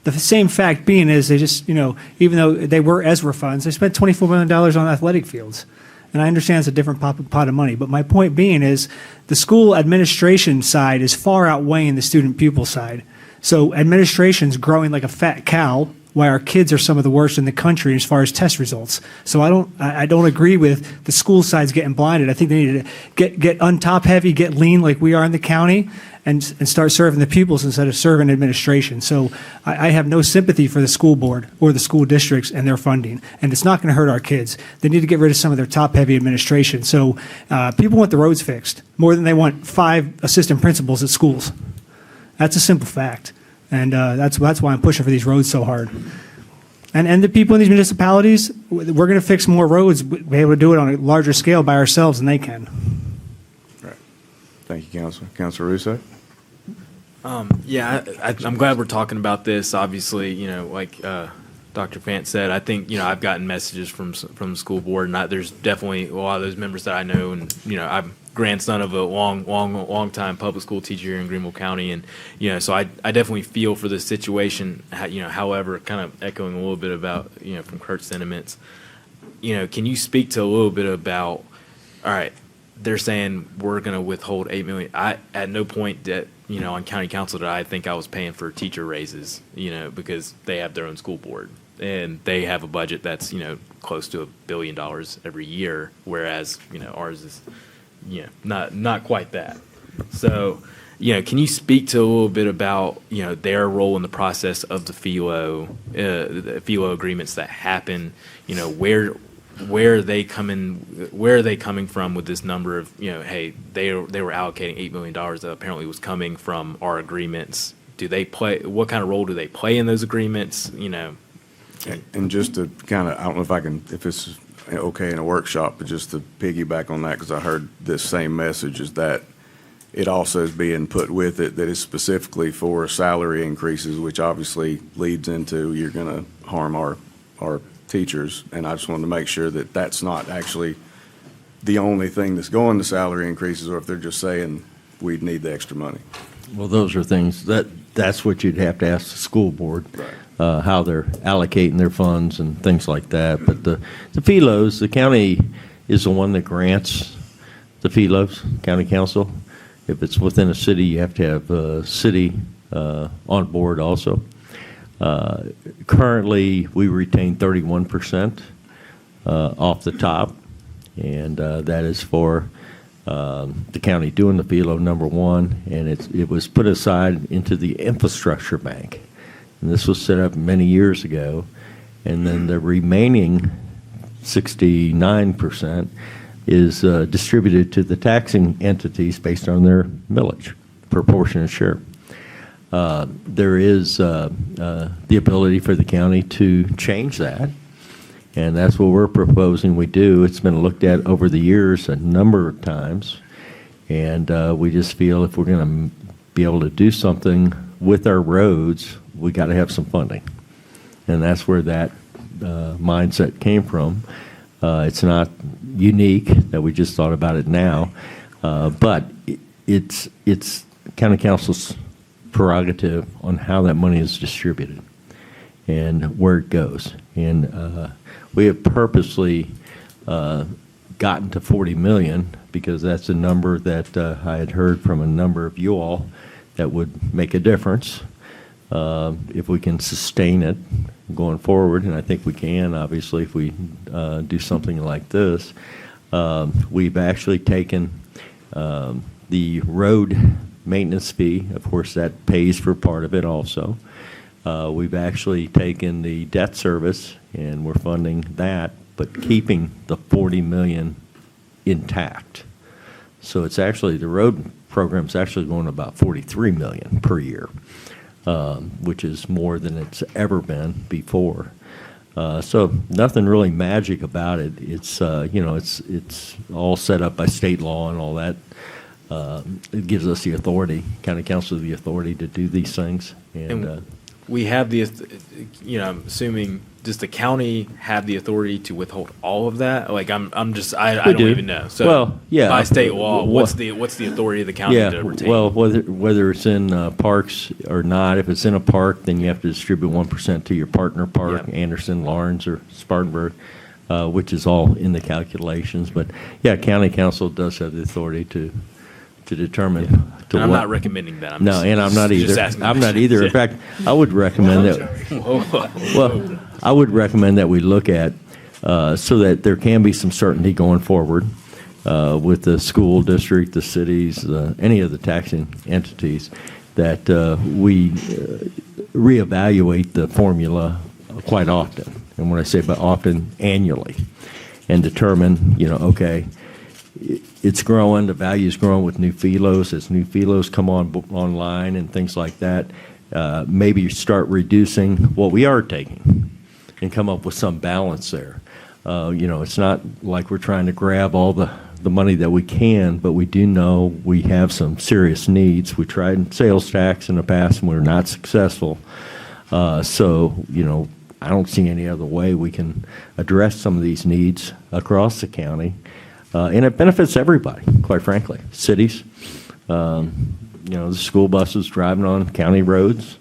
The same fact being is they just, even though they were ESRA funds, they spent $24 million on athletic fields. And I understand it's a different pot of money. But my point being is the school administration side is far outweighing the student pupil side. So administration's growing like a fat cow, while our kids are some of the worst in the country as far as test results. So I don't agree with the school sides getting blinded. I think they need to get on top heavy, get lean like we are in the county, and start serving the pupils instead of serving administration. So I have no sympathy for the school board or the school districts and their funding, and it's not going to hurt our kids. They need to get rid of some of their top-heavy administration. So people want the roads fixed more than they want 5 assistant principals at schools. That's a simple fact, and that's why I'm pushing for these roads so hard. And the people in these municipalities, we're going to fix more roads, be able to do it on a larger scale by ourselves than they can. Right. Thank you, Councilor. Councilor Russo? Yeah, I'm glad we're talking about this. Obviously, like Dr. Fant said, I think, I've gotten messages from the school board, and there's definitely a lot of those members that I know, and, I'm grandson of a long time public school teacher here in Greenville County, and, so I definitely feel for the situation, however, kind of echoing a little bit about, from Kurt's sentiments, can you speak to a little bit about, all right, they're saying we're going to withhold $8 million. At no point that, on county council did I think I was paying for teacher raises, because they have their own school board and they have a budget that's, close to $1 billion every year. Whereas, ours is, not quite that. So, can you speak to a little bit about, their role in the process of the FELO agreements that happen, where are they coming from with this number of, hey, they were allocating $8 million that apparently was coming from our agreements. What kind of role do they play in those agreements? And just to kind of, I don't know if I can, if it's okay in a workshop, but just to piggyback on that, because I heard this same message, is that it also is being put with it that is specifically for salary increases, which obviously leads into you're going to harm our teachers. And I just wanted to make sure that that's not actually the only thing that's going to salary increases, or if they're just saying we need the extra money. Well, those are things, that's what you'd have to ask the school board. Right. How they're allocating their funds and things like that. But the FELOs, the county is the one that grants the FELOs, county council. If it's within a city, you have to have a city on board also. Currently, we retain 31% off the top, and that is for the county doing the FELO, number one, and it was put aside into the infrastructure bank. And this was set up many years ago. And then the remaining 69% is distributed to the taxing entities based on their millage, proportionate share. There is the ability for the county to change that, and that's what we're proposing we do. It's been looked at over the years a number of times, and we just feel if we're going to be able to do something with our roads, we got to have some funding. And that's where that mindset came from. It's not unique that we just thought about it now, but it's county council's prerogative on how that money is distributed and where it goes. And we have purposely gotten to 40 million because that's a number that I had heard from a number of you all that would make a difference if we can sustain it going forward, and I think we can, obviously, if we do something like this. We've actually taken the road maintenance fee. Of course, that pays for part of it also. We've actually taken the debt service, and we're funding that, but keeping the 40 million intact. So it's actually, the road program's actually going to about 43 million per year. Which is more than it's ever been before. So nothing really magic about it. It's it's all set up by state law and all that. It gives us the authority, county council, the authority to do these things. And we have the, I'm assuming, does the county have the authority to withhold all of that? Like, I don't even know. So, well, yeah. by state law, what's the authority of the county to retain? Well, whether it's in parks or not, if it's in a park, then you have to distribute 1% to your partner park, Yep. Anderson, Lawrence, or Spartanburg, which is all in the calculations. But yeah, county council does have the authority to determine. And I'm not recommending that. No, and I'm not either. Just asking. I'm not either. In fact, I would recommend that. Well, I would recommend that we look at so that there can be some certainty going forward with the school district, the cities, any of the taxing entities, that we reevaluate the formula quite often. And when I say by often, annually, and determine, okay, it's growing, the value's growing with new FELOs. As new FELOs come online and things like that, maybe you start reducing what we are taking and come up with some balance there. It's not like we're trying to grab all the money that we can, but we do know we have some serious needs. We tried sales tax in the past and we were not successful. So, I don't see any other way we can address some of these needs across the county. And it benefits everybody, quite frankly. Cities, the school buses driving on county roads,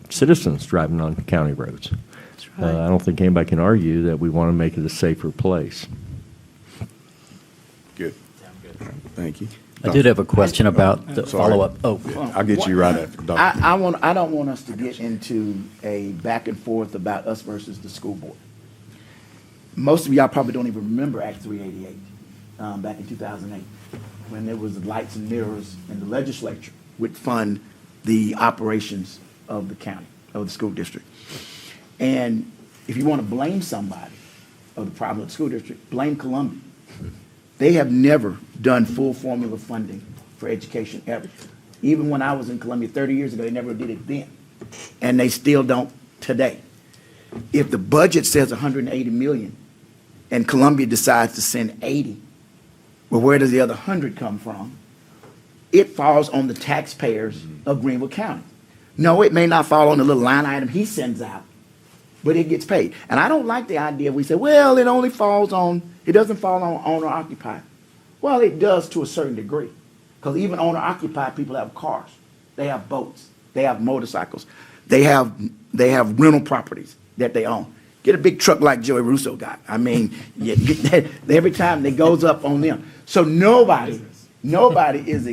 citizens driving on county roads. That's right. I don't think anybody can argue that we want to make it a safer place. Good. Thank you. I did have a question about the Sorry. follow-up. Oh, I'll get you right after, Dr. I don't want us to get into a back and forth about us versus the school board. Most of y'all probably don't even remember Act 388 back in 2008, when there was the lights and mirrors, and the legislature would fund the operations of the county, of the school district. And if you want to blame somebody of the problem of the school district, blame Columbia. They have never done full formula funding for education ever. Even when I was in Columbia 30 years ago, they never did it then. And they still don't today. If the budget says 180 million and Columbia decides to send 80, well, where does the other 100 come from? It falls on the taxpayers of Greenville County. No, it may not fall on the little line item he sends out, but it gets paid. And I don't like the idea we say, well, it doesn't fall on owner occupied. Well, it does to a certain degree, because even owner occupied people have cars, they have boats, they have motorcycles, they have rental properties that they own. Get a big truck like Joey Russo got. I mean, every time it goes up on them. So nobody is,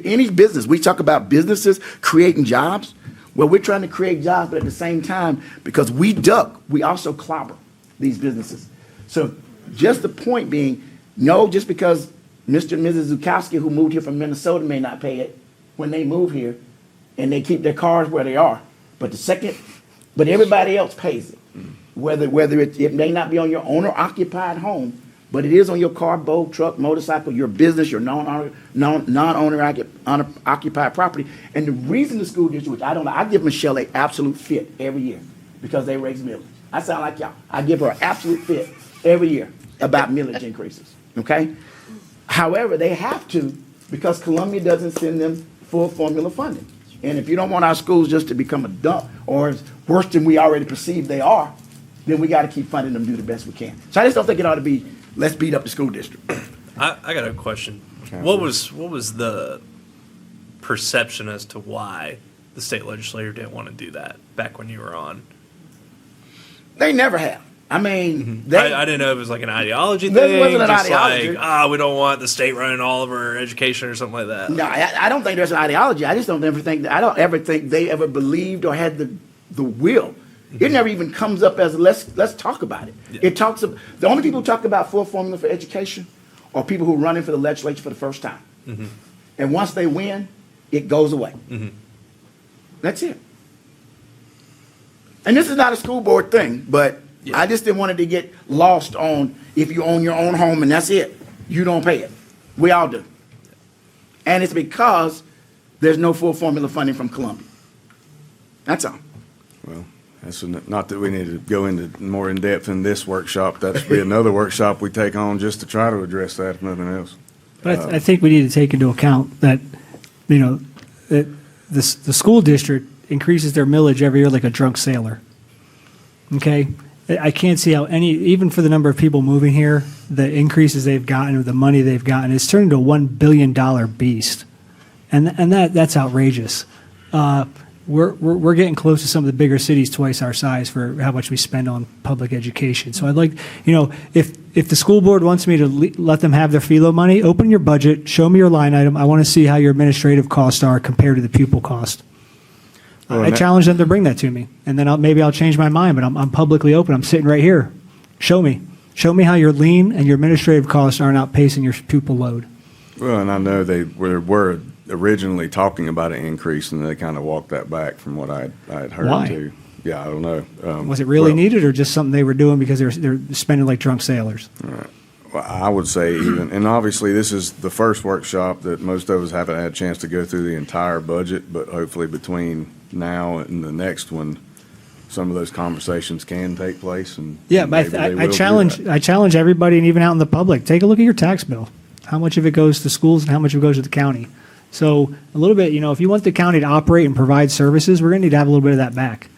any business, we talk about businesses creating jobs. Well, we're trying to create jobs, but at the same time, because we duck, we also clobber these businesses. So just the point being, no, just because Mr. and Mrs. Zukowski, who moved here from Minnesota, may not pay it when they move here, and they keep their cars where they are. But everybody else pays it. Whether it may not be on your owner-occupied home, but it is on your car, boat, truck, motorcycle, your business, your non-owner-occupied property. And the reason the school district, which I don't know, I give Michelle an absolute fit every year because they raise millage. I sound like y'all. I give her an absolute fit every year about millage increases, okay? However, they have to because Columbia doesn't send them full formula funding. And if you don't want our schools just to become a dump or worse than we already perceive they are, then we got to keep funding them to do the best we can. So I just don't think it ought to be, let's beat up the school district. I got a question. What was the perception as to why the state legislature didn't want to do that back when you were on? They never have. I mean, I didn't know if it was like an ideology There thing. wasn't an just ideology. like, we don't want the state running all of our education or something like that. No, I don't think there's an ideology. I just don't ever think they ever believed or had the will. It never even comes up as let's talk about it. Yeah. It talks about, the only people who talk about full formula for education are people who are running for the legislature for the first time. Mm-hmm. And once they win, it goes away. Mm-hmm. That's it. And this is not a school board thing, but Yeah. I just didn't want it to get lost on if you own your own home and that's it. You don't pay it. We all do. And it's because there's no full formula funding from Columbia. That's all. Well, that's not that we need to go into more in depth in this workshop. That'd be another workshop we take on just to try to address that, if nothing else. But I think we need to take into account that, that the school district increases their millage every year like a drunk sailor. Okay? I can't see how even for the number of people moving here, the increases they've gotten or the money they've gotten, it's turned into a $1 billion beast. And that's outrageous. We're getting close to some of the bigger cities twice our size for how much we spend on public education. So I'd like, if the school board wants me to let them have their philo money, open your budget, show me your line item. I want to see how your administrative costs are compared to the pupil cost. Well, I challenge them to bring that to me, and then maybe I'll change my mind, but I'm publicly open. I'm sitting right here. Show me how your lien and your administrative costs aren't outpacing your pupil load. Well, and I know they were originally talking about an increase, and they kind of walked that back from what I had heard Why? too. Yeah, I don't know. Was it really well, needed, or just something they were doing because they're spending like drunk sailors? Well, I would say even, and obviously this is the first workshop that most of us haven't had a chance to go through the entire budget, but hopefully between now and the next one, some of those conversations can take place. And Yeah, maybe but they will I do challenge that. I challenge everybody, and even out in the public, take a look at your tax bill. How much of it goes to schools and how much of it goes to the county? So a little bit, if you want the county to operate and provide services, we're going to need to have a little bit of that back.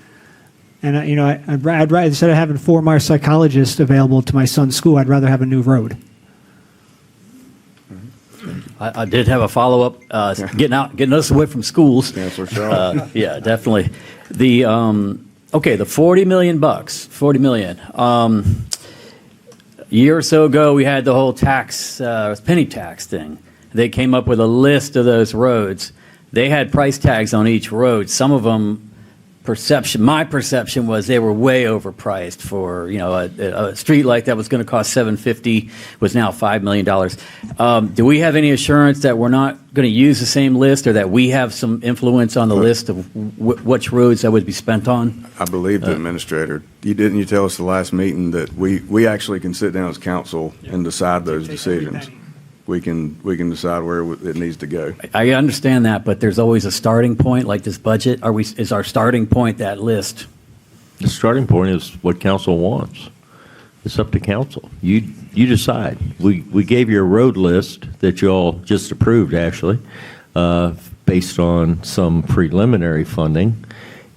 And I'd rather, instead of having 4 more psychologists available to my son's school, I'd rather have a new road. I did have a follow-up, getting us away from schools. Chancellor Shaw. Yeah, definitely. The $40 million, $40 million. A year or so ago, we had the whole penny tax thing. They came up with a list of those roads. They had price tags on each road. Some of them, my perception was they were way overpriced for, a street light that was going to cost $750 was now $5 million. Do we have any assurance that we're not going to use the same list, or that we have some influence on the list of which roads that would be spent on? I believe the administrator, you tell us the last meeting that we actually can sit down as council and decide those decisions. We can decide where it needs to go. I understand that, but there's always a starting point, like this budget. Is our starting point that list? The starting point is what council wants. It's up to council. You decide. We gave you a road list that you all just approved, actually, based on some preliminary funding.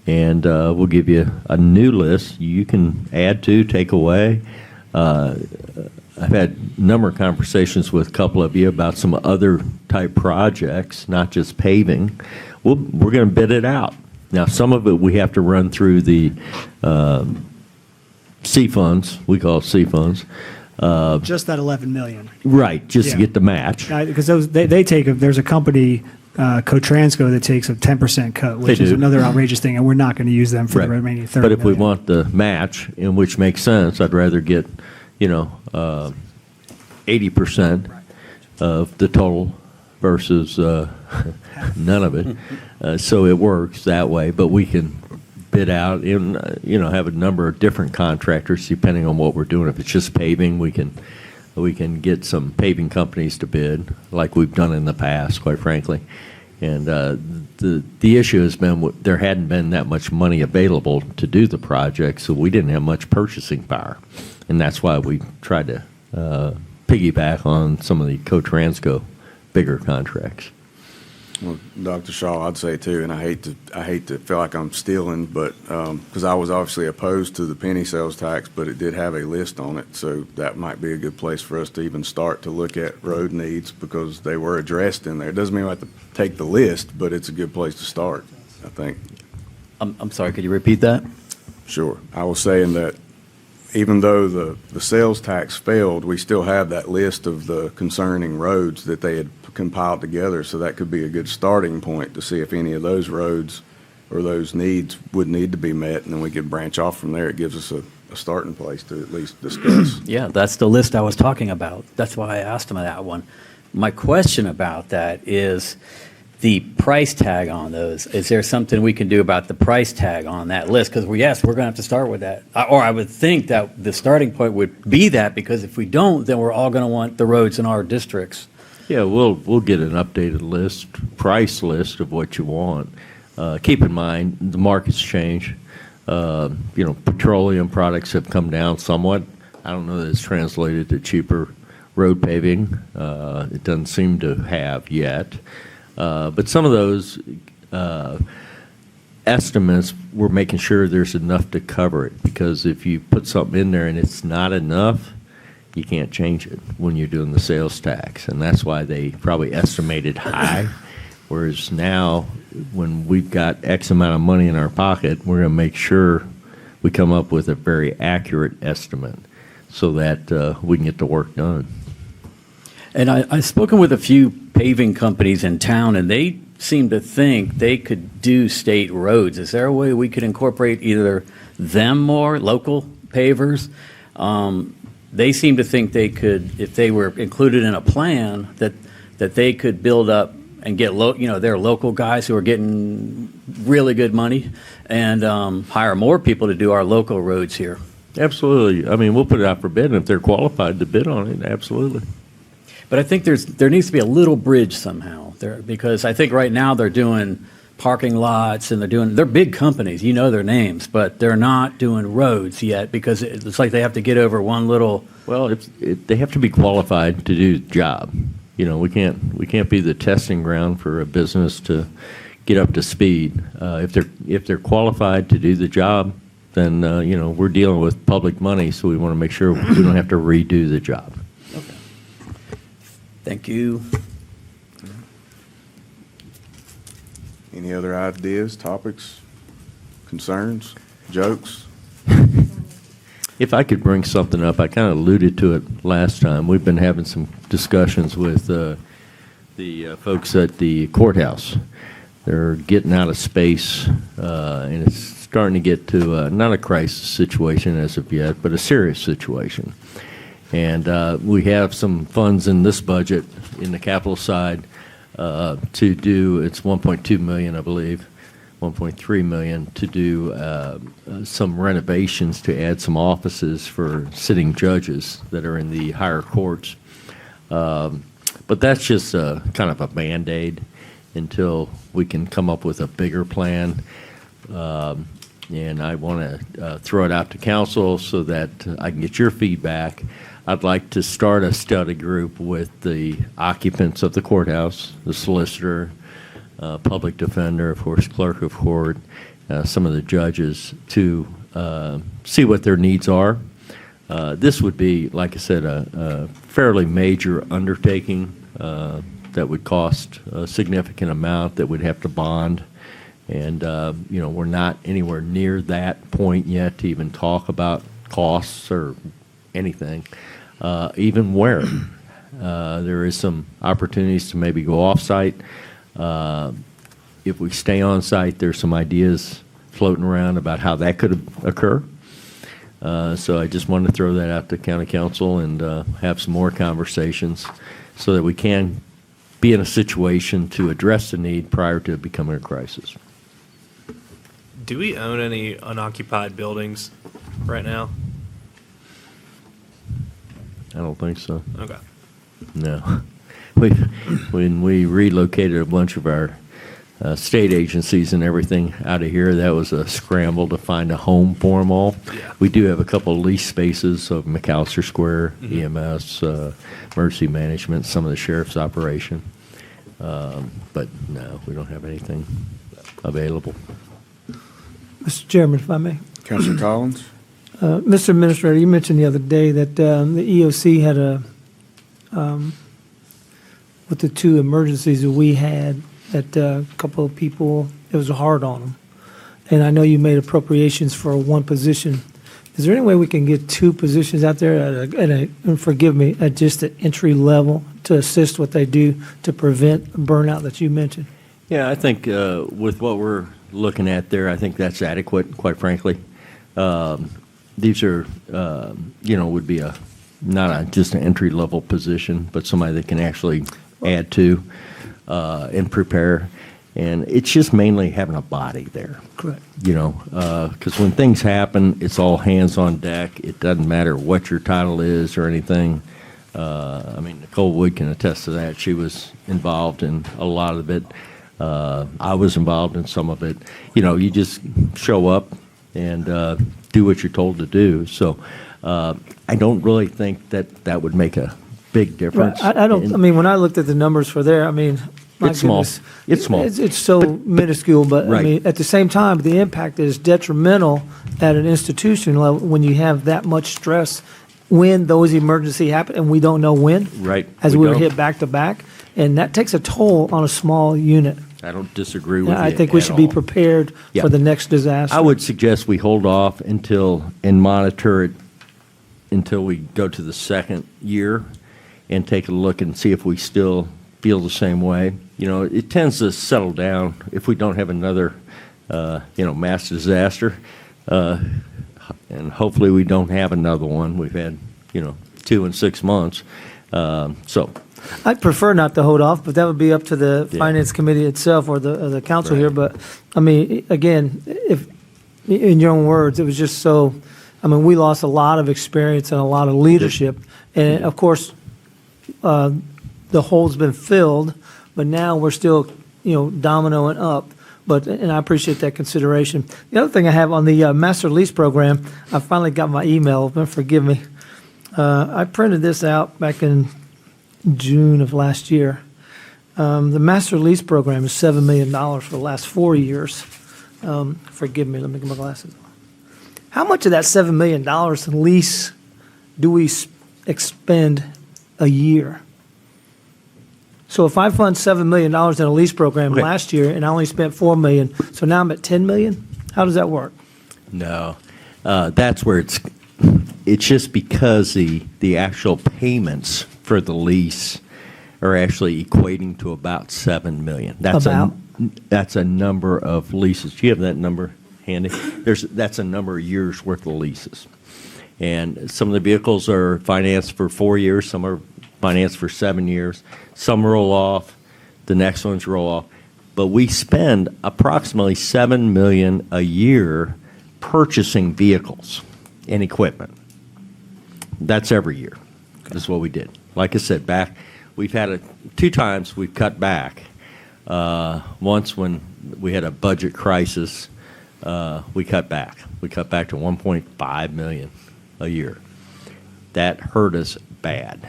And we'll give you a new list you can add to, take away. I've had a number of conversations with a couple of you about some other type projects, not just paving. We're going to bid it out. Now, some of it we have to run through the C funds. We call it C funds. Just that 11 million. Right, just to Yeah. get the match. Because there's a company, Cotransco, that takes a 10% cut, which They is do. another outrageous thing, and we're not going to use them for the Right. remaining 30 But if we million. want the match, in which makes sense, I'd rather get, 80% of the total versus none of it. So it works that way, but we can bid out and, have a number of different contractors depending on what we're doing. If it's just paving, we can get some paving companies to bid, like we've done in the past, quite frankly. And the issue has been there hadn't been that much money available to do the project, so we didn't have much purchasing power. And that's why we tried to piggyback on some of the Cotransco bigger contracts. Well, Dr. Shaw, I'd say too, and I hate to feel like I'm stealing, but, because I was obviously opposed to the penny sales tax, but it did have a list on it, so that might be a good place for us to even start to look at road needs, because they were addressed in there. It doesn't mean we have to take the list, but it's a good place to start, I think. I'm sorry, could you repeat that? Sure. I was saying that even though the sales tax failed, we still have that list of the concerning roads that they had compiled together, so that could be a good starting point to see if any of those roads or those needs would need to be met, and then we could branch off from there. It gives us a starting place to at least discuss. Yeah, that's the list I was talking about. That's why I asked him that one. My question about that is the price tag on those. Is there something we can do about the price tag on that list? Because yes, we're going to have to start with that. Or I would think that the starting point would be that, because if we don't, then we're all going to want the roads in our districts. Yeah, we'll get an updated price list of what you want. Keep in mind, the market's changed. Petroleum products have come down somewhat. I don't know that it's translated to cheaper road paving. It doesn't seem to have yet. But some of those estimates, we're making sure there's enough to cover it, because if you put something in there and it's not enough, you can't change it when you're doing the sales tax. And that's why they probably estimated high, whereas now, when we've got X amount of money in our pocket, we're going to make sure we come up with a very accurate estimate so that we can get the work done. And I've spoken with a few paving companies in town, and they seem to think they could do state roads. Is there a way we could incorporate either them more, local pavers? They seem to think they could, if they were included in a plan, that they could build up and get their local guys who are getting really good money, and hire more people to do our local roads here. Absolutely. I mean, we'll put it out for bid, and if they're qualified to bid on it, absolutely. But I think there needs to be a little bridge somehow there, because I think right now they're doing parking lots and they're big companies, their names, but they're not doing roads yet, because it's like they have to get over one little. Well, they have to be qualified to do the job. We can't be the testing ground for a business to get up to speed. If they're qualified to do the job, then we're dealing with public money, so we want to make sure we don't have to redo the job. Thank you. Any other ideas, topics, concerns, jokes? If I could bring something up, I kind of alluded to it last time. We've been having some discussions with the folks at the courthouse. They're getting out of space, and it's starting to get to not a crisis situation as of yet, but a serious situation. And we have some funds in this budget, in the capital side, to do, it's 1.2 million, I believe, 1.3 million, to do some renovations to add some offices for sitting judges that are in the higher courts. But that's just kind of a Band-Aid until we can come up with a bigger plan. and I want to throw it out to council so that I can get your feedback. I'd like to start a study group with the occupants of the courthouse, the solicitor, public defender, of course, clerk of court, some of the judges, to see what their needs are. This would be, like I said, a fairly major undertaking that would cost a significant amount, that would have to bond. And, we're not anywhere near that point yet to even talk about costs or anything, even where. There is some opportunities to maybe go off-site. If we stay on-site, there's some ideas floating around about how that could occur. So I just wanted to throw that out to county council and have some more conversations so that we can be in a situation to address the need prior to it becoming a crisis. Do we own any unoccupied buildings right now? I don't think so. Okay. No. When we relocated a bunch of our state agencies and everything out of here, that was a scramble to find a home for them all. Yeah. We do have a couple of lease spaces of McAllister Square, EMS, emergency management, some of the sheriff's operation. But no, we don't have anything available. Mr. Chairman, if I may. Councilor Collins? Mr. Administrator, you mentioned the other day that the EOC had with the two emergencies that we had, that a couple of people, it was hard on them. And I know you made appropriations for one position. Is there any way we can get two positions out there and forgive me, at just the entry level to assist what they do to prevent burnout that you mentioned? Yeah, I think with what we're looking at there, I think that's adequate, quite frankly. These are, would be not just an entry-level position, but somebody that can actually add to and prepare. And it's just mainly having a body there. Correct. Because when things happen, it's all hands on deck. It doesn't matter what your title is or anything. Nicole Wood can attest to that. She was involved in a lot of it. I was involved in some of it. You just show up and do what you're told to do. So I don't really think that would make a big difference. Right. I don't, when I looked at the numbers for there, my It's small. goodness, It's small. It's so minuscule, but Right. at the same time, the impact is detrimental at an institution level when you have that much stress when those emergencies happen, and we don't know when. Right. As We we were don't. hit back to back, and that takes a toll on a small unit. I don't disagree with you I think we at should be all. prepared Yeah. for the next disaster. I would suggest we hold off and monitor it until we go to the second year and take a look and see if we still feel the same way. It tends to settle down if we don't have another, mass disaster. And hopefully we don't have another one. We've had, 2 in 6 months. So, I'd prefer not to hold off, but that would be up to the Yeah. Finance Committee itself or the council Right. here. But, again, if, in your own words, it was just so, we lost a lot of experience and a lot of leadership. And, of course, the hole's been filled, but now we're still, dominoing up. And I appreciate that consideration. The other thing I have on the master lease program, I finally got my email, forgive me. I printed this out back in June of last year. The master lease program is $7 million for the last 4 years. Forgive me, let me get my glasses on. How much of that $7 million in lease do we expend a year? So if I fund $7 million in a lease program Okay. last year and I only spent $4 million, so now I'm at $10 million? How does that work? no, that's where it's just because the actual payments for the lease are actually equating to about $7 million. That's a number of leases. Do you have that number handy? That's a number of years worth of leases. And some of the vehicles are financed for 4 years, some are financed for 7 years. Some roll off, the next ones roll off. But we spend approximately $7 million a year purchasing vehicles and equipment. That's every year. That's what we did. Like I said, we've had 2 times we've cut back. Once when we had a budget crisis we cut back. We cut back to 1.5 million a year. That hurt us bad.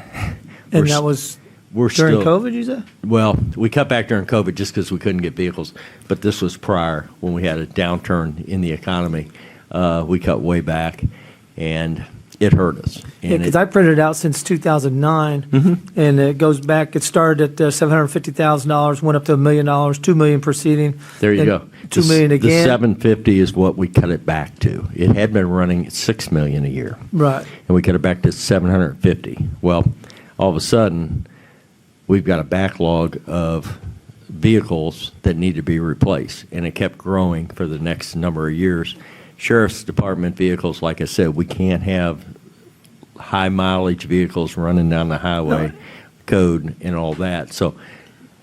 And that was we're during still, COVID, you said? Well, we cut back during COVID just because we couldn't get vehicles, but this was prior when we had a downturn in the economy. We cut way back, and it hurt us. Yeah, And because it- I printed it out since 2009, and it goes back, it started at $750,000, went up to $1 million, $2 million preceding. There you and go. $2 million The again. 750 is what we cut it back to. It had been running at $6 million a year, Right. and we cut it back to 750. Well, all of a sudden, we've got a backlog of vehicles that need to be replaced, and it kept growing for the next number of years. Sheriff's Department vehicles, like I said, we can't have high mileage vehicles running down the highway code and all that. So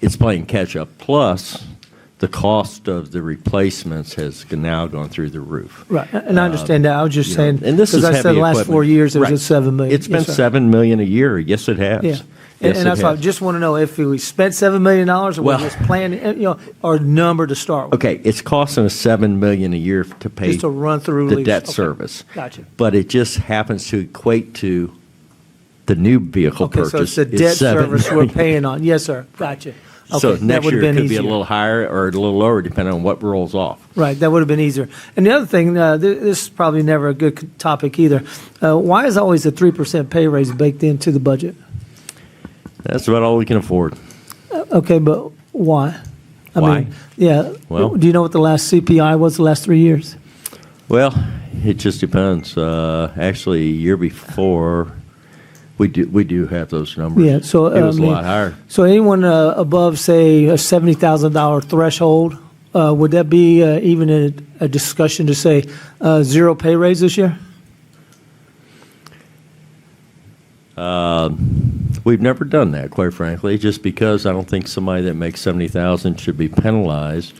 it's playing catch up. Plus, the cost of the replacements has now gone through the roof. Right, and I understand that. I was just You know, saying, and this is because I said heavy the last 4 equipment. years, it was Right. at $7 million. It's been Yes, sir. $7 million a year. Yes, it has. Yeah. Yes, And that's it why I has. just want to know if we spent $7 million or we Well- just planned, or number to start with. Okay, it's costing us $7 million a year to pay Just to run through the lease. debt Okay. service. Gotcha. But it just happens to equate to the new vehicle Okay, purchase. so it's the is debt $7 service we're million. paying on. Yes, sir. Gotcha. So Okay, that next would year have it been could be a easier. little higher or a little lower, depending on what rolls off. Right, that would have been easier. And the other thing, this is probably never a good topic either. Why is always a 3% pay raise baked into the budget? That's about all we can afford. Okay, but why? I Why? mean, yeah. Well- Do you know what the last CPI was the last 3 years? Well, it just depends. Actually, a year before, we do have those numbers. Yeah, so, It was I a mean, lot higher. So anyone above, say, a $70,000 threshold, would that be even a discussion to say zero pay raise this year? We've never done that, quite frankly, just because I don't think somebody that makes 70,000 should be penalized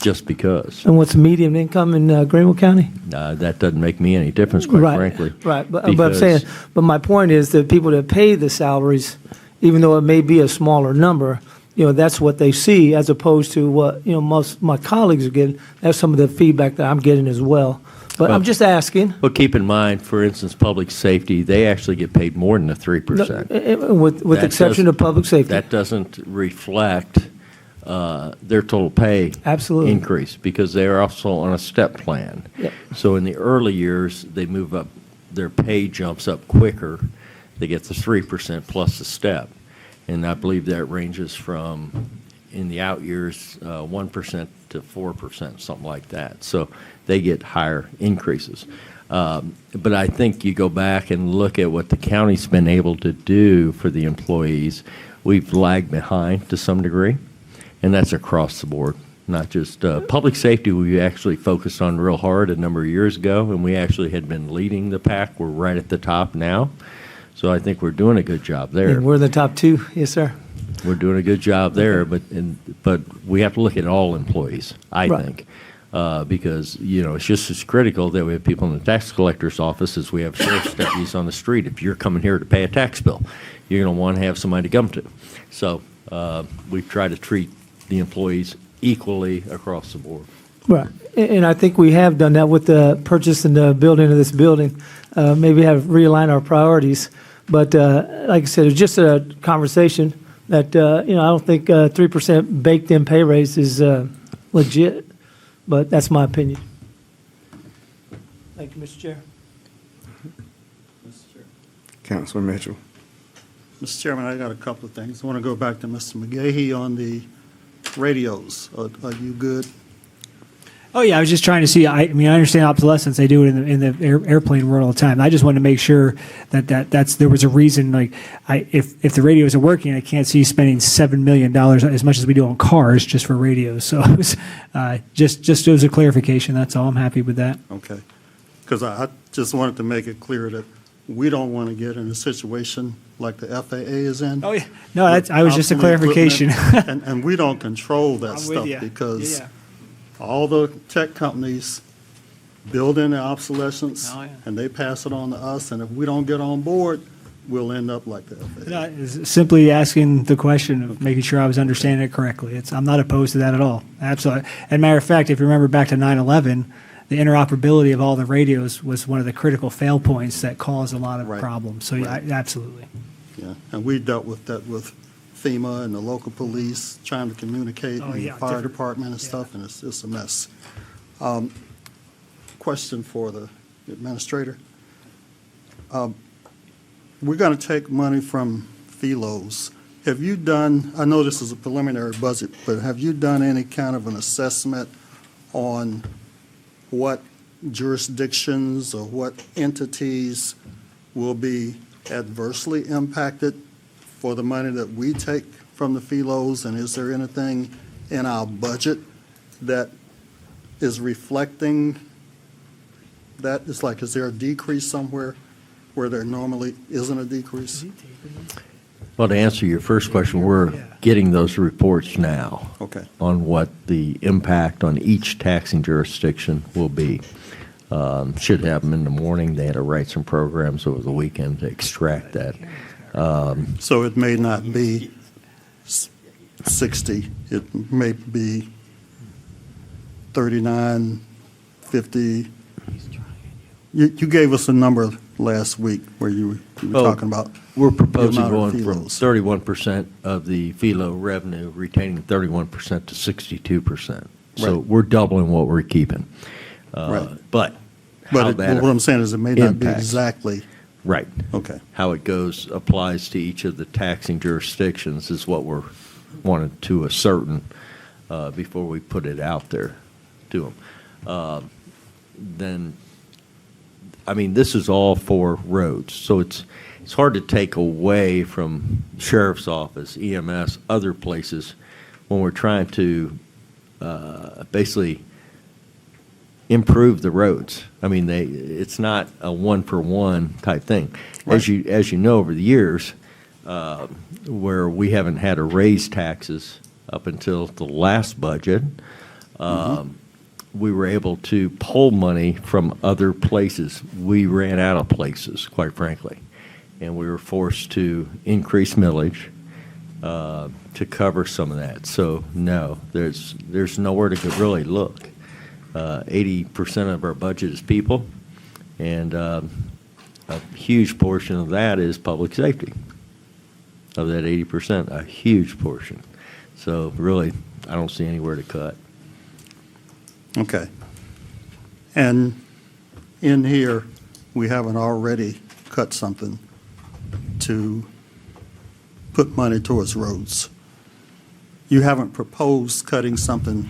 just because. And what's the median income in Greenville County? That doesn't make me any difference, quite Right, frankly. right. But I'm because- saying, but my point is that people that pay the salaries, even though it may be a smaller number, that's what they see as opposed to what, most of my colleagues are getting. That's some of the feedback that I'm getting as well. But I'm Well- just asking. Well, keep in mind, for instance, public safety, they actually get paid more than the 3%. With That exception of public safety. That doesn't reflect their total pay Absolutely. increase because they are also on a step plan. Yep. So in the early years, they move up, their pay jumps up quicker. They get the 3% plus the step. And I believe that ranges from, in the out years, 1% to 4%, something like that. So they get higher increases. But I think you go back and look at what the county's been able to do for the employees. We've lagged behind to some degree, and that's across the board, not just public safety. We actually focused on real hard a number of years ago, and we actually had been leading the pack. We're right at the top now. So I think we're doing a good job there. And we're in the top two. Yes, sir. We're doing a good job there, but we have to look at all employees, I Right. think, because it's just as critical that we have people in the tax collector's office as we have sheriff's deputies on the street. If you're coming here to pay a tax bill, you're going to want to have somebody to come to. So we try to treat the employees equally across the board. Right. And I think we have done that with the purchase and the building of this building. Maybe have realigned our priorities. But like I said, it's just a conversation that, I don't think 3% baked-in pay raise is legit. But that's my opinion. Thank you, Mr. Chair. Councilor Mitchell. Mr. Chairman, I got a couple of things. I want to go back to Mr. McGahey on the radios. Are you good? Oh, yeah, I was just trying to see, I mean, I understand obsolescence, they do it in the airplane world all the time. I just wanted to make sure that's there was a reason, like, if the radios are working, I can't see spending $7 million as much as we do on cars just for radios. So it was, just as a clarification, that's all. I'm happy with that. Okay. Because I just wanted to make it clear that we don't want to get in a situation like the FAA is in. Oh, yeah. No, I was just a Obsolete clarification. equipment, And we don't control that I'm with stuff ya. because Yeah. all the tech companies build in their obsolescence Oh, yeah. and they pass it on to us. And if we don't get on board, we'll end up like the FAA. Simply asking the question of making sure I was understanding it correctly. I'm not opposed to that at all. Absolutely. And matter of fact, if you remember back to 9/11, the interoperability of all the radios was one of the critical fail points that caused a lot of Right. problems. So, yeah, Right. absolutely. Yeah, and we dealt with that with FEMA and the local police trying to communicate, Oh, and the yeah, fire different- department and yeah. stuff, and it's a mess. Question for the administrator. We're going to take money from FELOs. Have you done, I know this is a preliminary budget, but have you done any kind of an assessment on what jurisdictions or what entities will be adversely impacted for the money that we take from the FELOs? And is there anything in our budget that is reflecting that? It's like, is there a decrease somewhere where there normally isn't a decrease? Well, to answer your first question, we're getting those reports now Okay. on what the impact on each taxing jurisdiction will be. Should have them in the morning. They had to write some programs over the weekend to extract that. So it may not be 60, it may be 39, 50. You gave us a number last week where you were Oh, talking about. We're proposing the amount of going from FELOs. 31% of the FELO revenue, retaining 31% to 62%. So Right. we're doubling what we're keeping. Right. But how But that what I'm saying is it may not be impacts. exactly, Right. okay. How it goes, applies to each of the taxing jurisdictions is what we're wanting to ascertain before we put it out there to them. Then, I mean, this is all for roads, so it's hard to take away from sheriff's office, EMS, other places, when we're trying to basically improve the roads. I mean, it's not a one-for-one type thing. As you know, over the years, where we haven't had to raise taxes up until the last budget, we were able to pull money from other places. We ran out of places, quite frankly, and we were forced to increase millage to cover some of that. So no, there's nowhere to really look. 80% of our budget is people, and a huge portion of that is public safety. Of that 80%, a huge portion. So really, I don't see anywhere to cut. Okay. And in here, we haven't already cut something to put money towards roads. You haven't proposed cutting something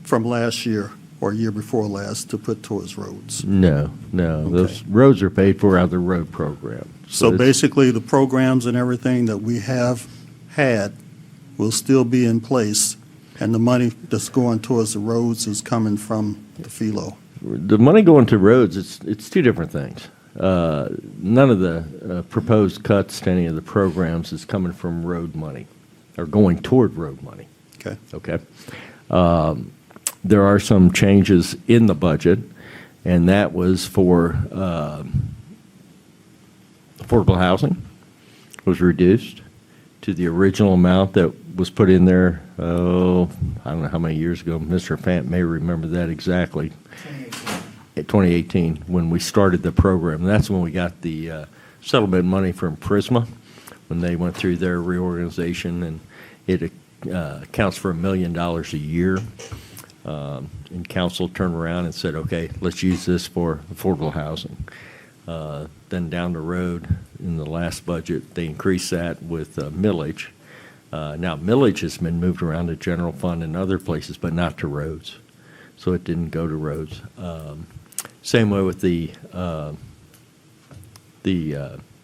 from last year or year before last to put towards roads. No. Those roads are paid for out of the road program. So it's- basically, the programs and everything that we have had will still be in place, and the money that's going towards the roads is coming from the FELO. The money going to roads, it's two different things. None of the proposed cuts to any of the programs is coming from road money, or going toward road money. Okay? Okay. There are some changes in the budget, and that was for affordable housing was reduced to the original amount that was put in there, I don't know how many years ago. Mr. Fant may remember that exactly. 2018, when we started the program. And that's when we got the settlement money from Prisma, when they went through their reorganization, and it accounts for $1 million a year. And council turned around and said, okay, let's use this for affordable housing. Then down the road, in the last budget, they increased that with millage. Now, millage has been moved around to general fund and other places, but not to roads. So it didn't go to roads. Same way with the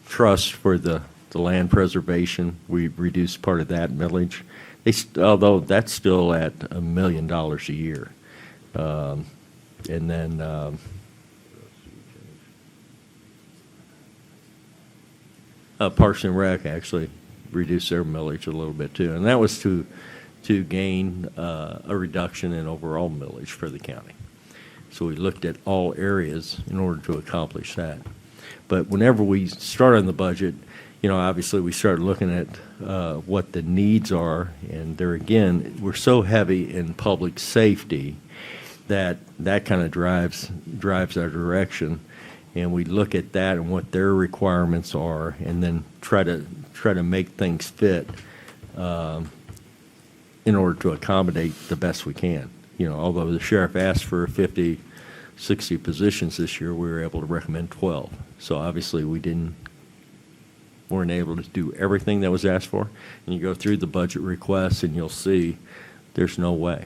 trust for the land preservation. We reduced part of that millage. Although that's still at $1 million a year. And then Parks and Rec actually reduced their millage a little bit too. And that was to gain a reduction in overall millage for the county. So we looked at all areas in order to accomplish that. But whenever we start on the budget, obviously we start looking at what the needs are, and there again, we're so heavy in public safety that kind of drives our direction, and we look at that and what their requirements are, and then try to make things fit in order to accommodate the best we can. Although the sheriff asked for 50, 60 positions this year, we were able to recommend 12. So obviously we weren't able to do everything that was asked for. And you go through the budget requests and you'll see there's no way.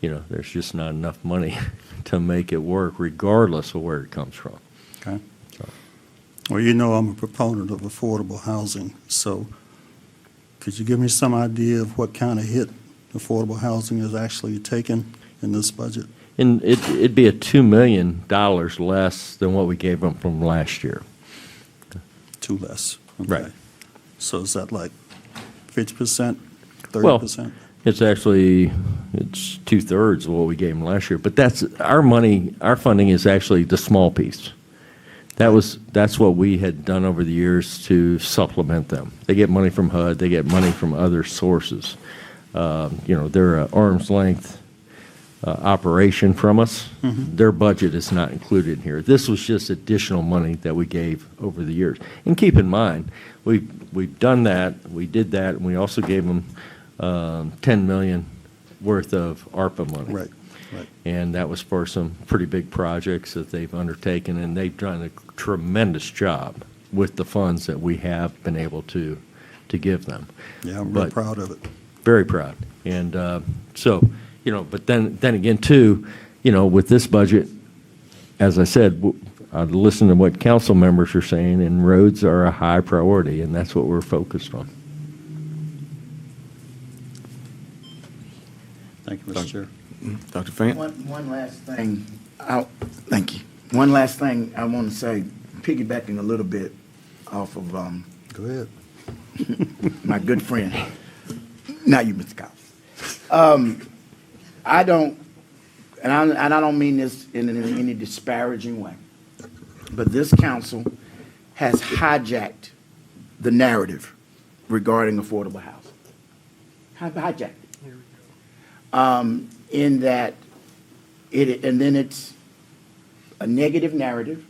There's just not enough money to make it work regardless of where it comes from. Okay. So. Well, I'm a proponent of affordable housing, so could you give me some idea of what kind of hit affordable housing is actually taking in this budget? And it'd be $2 million less than what we gave them from last year. Two less. Okay. Right. So is that like 50%, 30%? Well, it's two-thirds of what we gave them last year. But that's our money. Our funding is actually the small piece. That's what we had done over the years to supplement them. They get money from HUD. They get money from other sources. They're an arm's length operation from us. Mm-hmm. Their budget is not included in here. This was just additional money that we gave over the years. And keep in mind, we've done that. We did that, and we also gave them $10 million worth of ARPA money. Right. And that was for some pretty big projects that they've undertaken, and they've done a tremendous job with the funds that we have been able to give them. Yeah, I'm real proud of it. Very proud. And but then again, too, with this budget, as I said, I listen to what council members are saying, and roads are a high priority, and that's what we're focused on. Thank you, Mr. Chair. Dr. Fant? One last thing. Thank you. One last thing I want to say, piggybacking a little bit off of Go ahead. my good friend. Not you, Mr. Collins. I don't mean this in any disparaging way, but this council has hijacked the narrative regarding affordable housing. Hijacked it. In that it's a negative narrative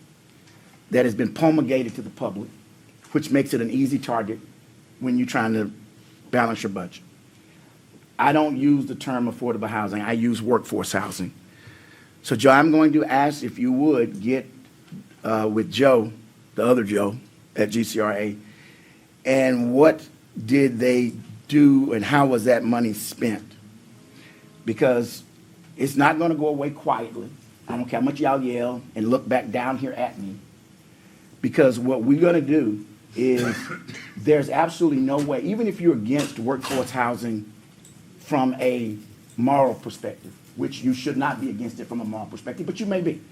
that has been promulgated to the public, which makes it an easy target when you're trying to balance your budget. I don't use the term affordable housing. I use workforce housing. So, Joe, I'm going to ask if you would get with Joe, the other Joe at GCRA, and what did they do and how was that money spent? Because it's not going to go away quietly. I don't care how much y'all yell and look back down here at me. Because what we're going to do is there's absolutely no way, even if you're against workforce housing from a moral perspective, which you should not be against it from a moral perspective, but you may be.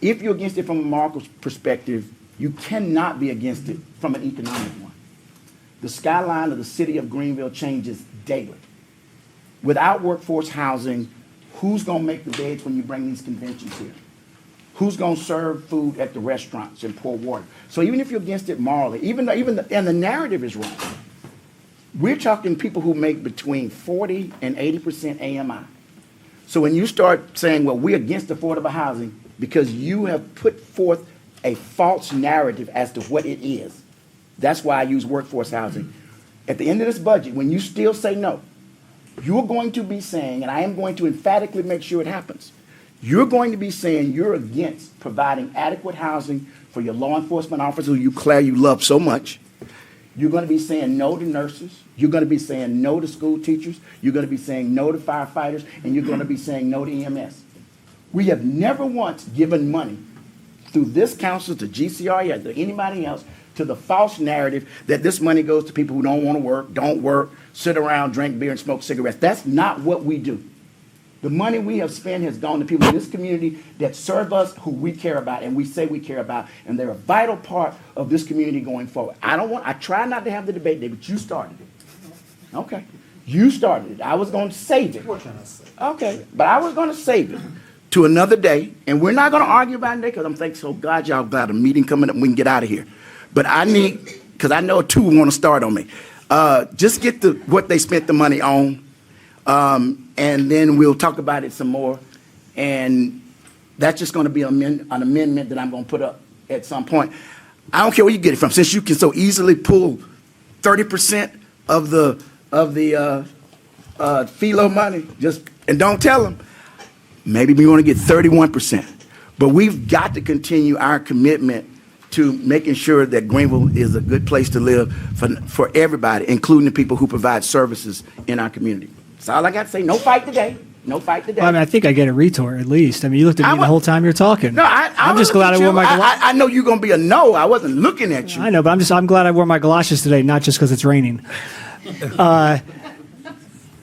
If you're against it from a moral perspective, you cannot be against it from an economic one. The skyline of the city of Greenville changes daily. Without workforce housing, who's going to make the beds when you bring these conventions here? Who's going to serve food at the restaurants and pour water? So even if you're against it morally, and the narrative is wrong. We're talking people who make between 40 and 80% AMI. So when you start saying, well, we're against affordable housing because you have put forth a false narrative as to what it is, that's why I use workforce housing. At the end of this budget, when you still say no, you're going to be saying, and I am going to emphatically make sure it happens, you're going to be saying you're against providing adequate housing for your law enforcement officers who you declare you love so much. You're going to be saying no to nurses. You're going to be saying no to school teachers. You're going to be saying no to firefighters. And you're going to be saying no to EMS. We have never once given money through this council, to GCRE, or to anybody else, to the false narrative that this money goes to people who don't want to work, don't work, sit around, drink beer, and smoke cigarettes. That's not what we do. The money we have spent has gone to people in this community that serve us, who we care about and we say we care about, and they're a vital part of this community going forward. I try not to have the debate today, but you started it. Okay. You started it. I was going to save it. Okay. But I was going to save it to another day, and we're not going to argue about it today because I'm thinking, so God, y'all got a meeting coming up and we can get out of here. But I need, because I know two want to start on me, just get what they spent the money on, and then we'll talk about it some more. And that's just going to be an amendment that I'm going to put up at some point. I don't care where you get it from, since you can so easily pull 30% of the FELO money, and don't tell them. Maybe we want to get 31%. But we've got to continue our commitment to making sure that Greenville is a good place to live for everybody, including the people who provide services in our community. That's all I got to say. No fight today. No fight today. Well, I mean, I think I get a retort at least. I mean, you looked at me the whole time you're talking. No, I'm just glad I wore my galoshes. I know you're going to be a no. I wasn't looking at you. I know, but I'm glad I wore my galoshes today, not just because it's raining.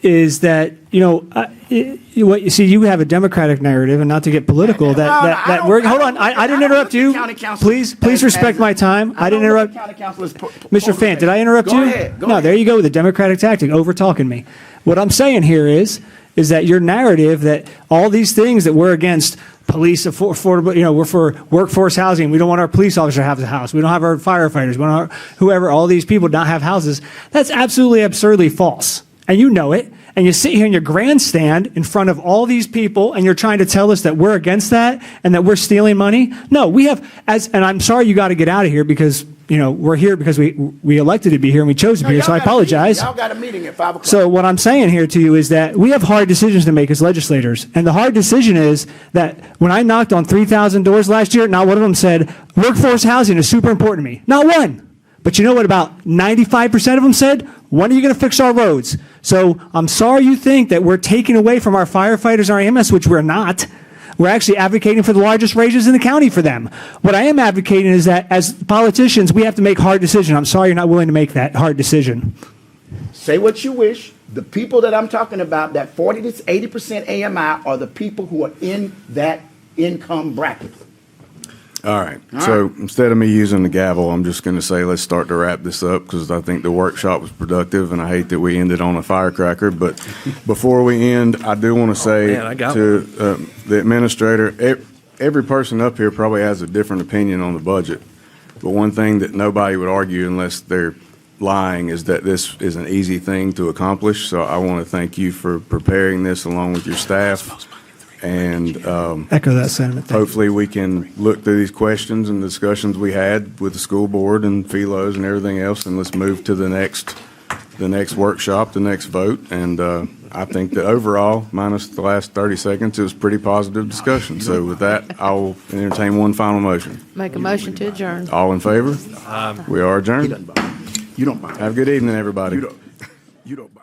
Is that, what you see, you have a Democratic narrative, and not to get political, that we're, hold on, I didn't interrupt you. Please respect my time. I didn't interrupt. Mr. Fant, did I interrupt you? Go ahead. No, there you go with the Democratic tactic, over-talking me. What I'm saying here is that your narrative that all these things that we're against police affordable, we're for workforce housing. We don't want our police officer to have a house. We don't have our firefighters. We don't have whoever, all these people not have houses. That's absolutely absurdly false. And you know it. And you sit here in your grandstand in front of all these people and you're trying to tell us that we're against that and that we're stealing money. No, we have, and I'm sorry you got to get out of here because, we're here because we elected to be here and we chose to be here, so I apologize. Y'all got a meeting at 5 o'clock. So what I'm saying here to you is that we have hard decisions to make as legislators. And the hard decision is that when I knocked on 3,000 doors last year, not one of them said, workforce housing is super important to me. Not one. But you know what about 95% of them said? When are you going to fix our roads? So I'm sorry you think that we're taking away from our firefighters and our EMS, which we're not. We're actually advocating for the largest raises in the county for them. What I am advocating is that as politicians, we have to make hard decisions. I'm sorry you're not willing to make that hard decision. Say what you wish. The people that I'm talking about, that 40 to 80% AMI, are the people who are in that income bracket. All right. So instead of me using the gavel, I'm just going to say let's start to wrap this up because I think the workshop was productive, and I hate that we ended on a firecracker. But before we end, I do want to say to the administrator, every person up here probably has a different opinion on the budget. But one thing that nobody would argue unless they're lying is that this is an easy thing to accomplish. So I want to thank you for preparing this along with your staff. And echo that sentiment. Hopefully we can look through these questions and discussions we had with the school board and FELOs and everything else, and let's move to the next workshop, the next vote. And I think that overall, minus the last 30 seconds, it was pretty positive discussion. So with that, I'll entertain one final motion. Make a motion to adjourn. All in favor? We are adjourned. You don't buy. Have a good evening, everybody. You don't buy.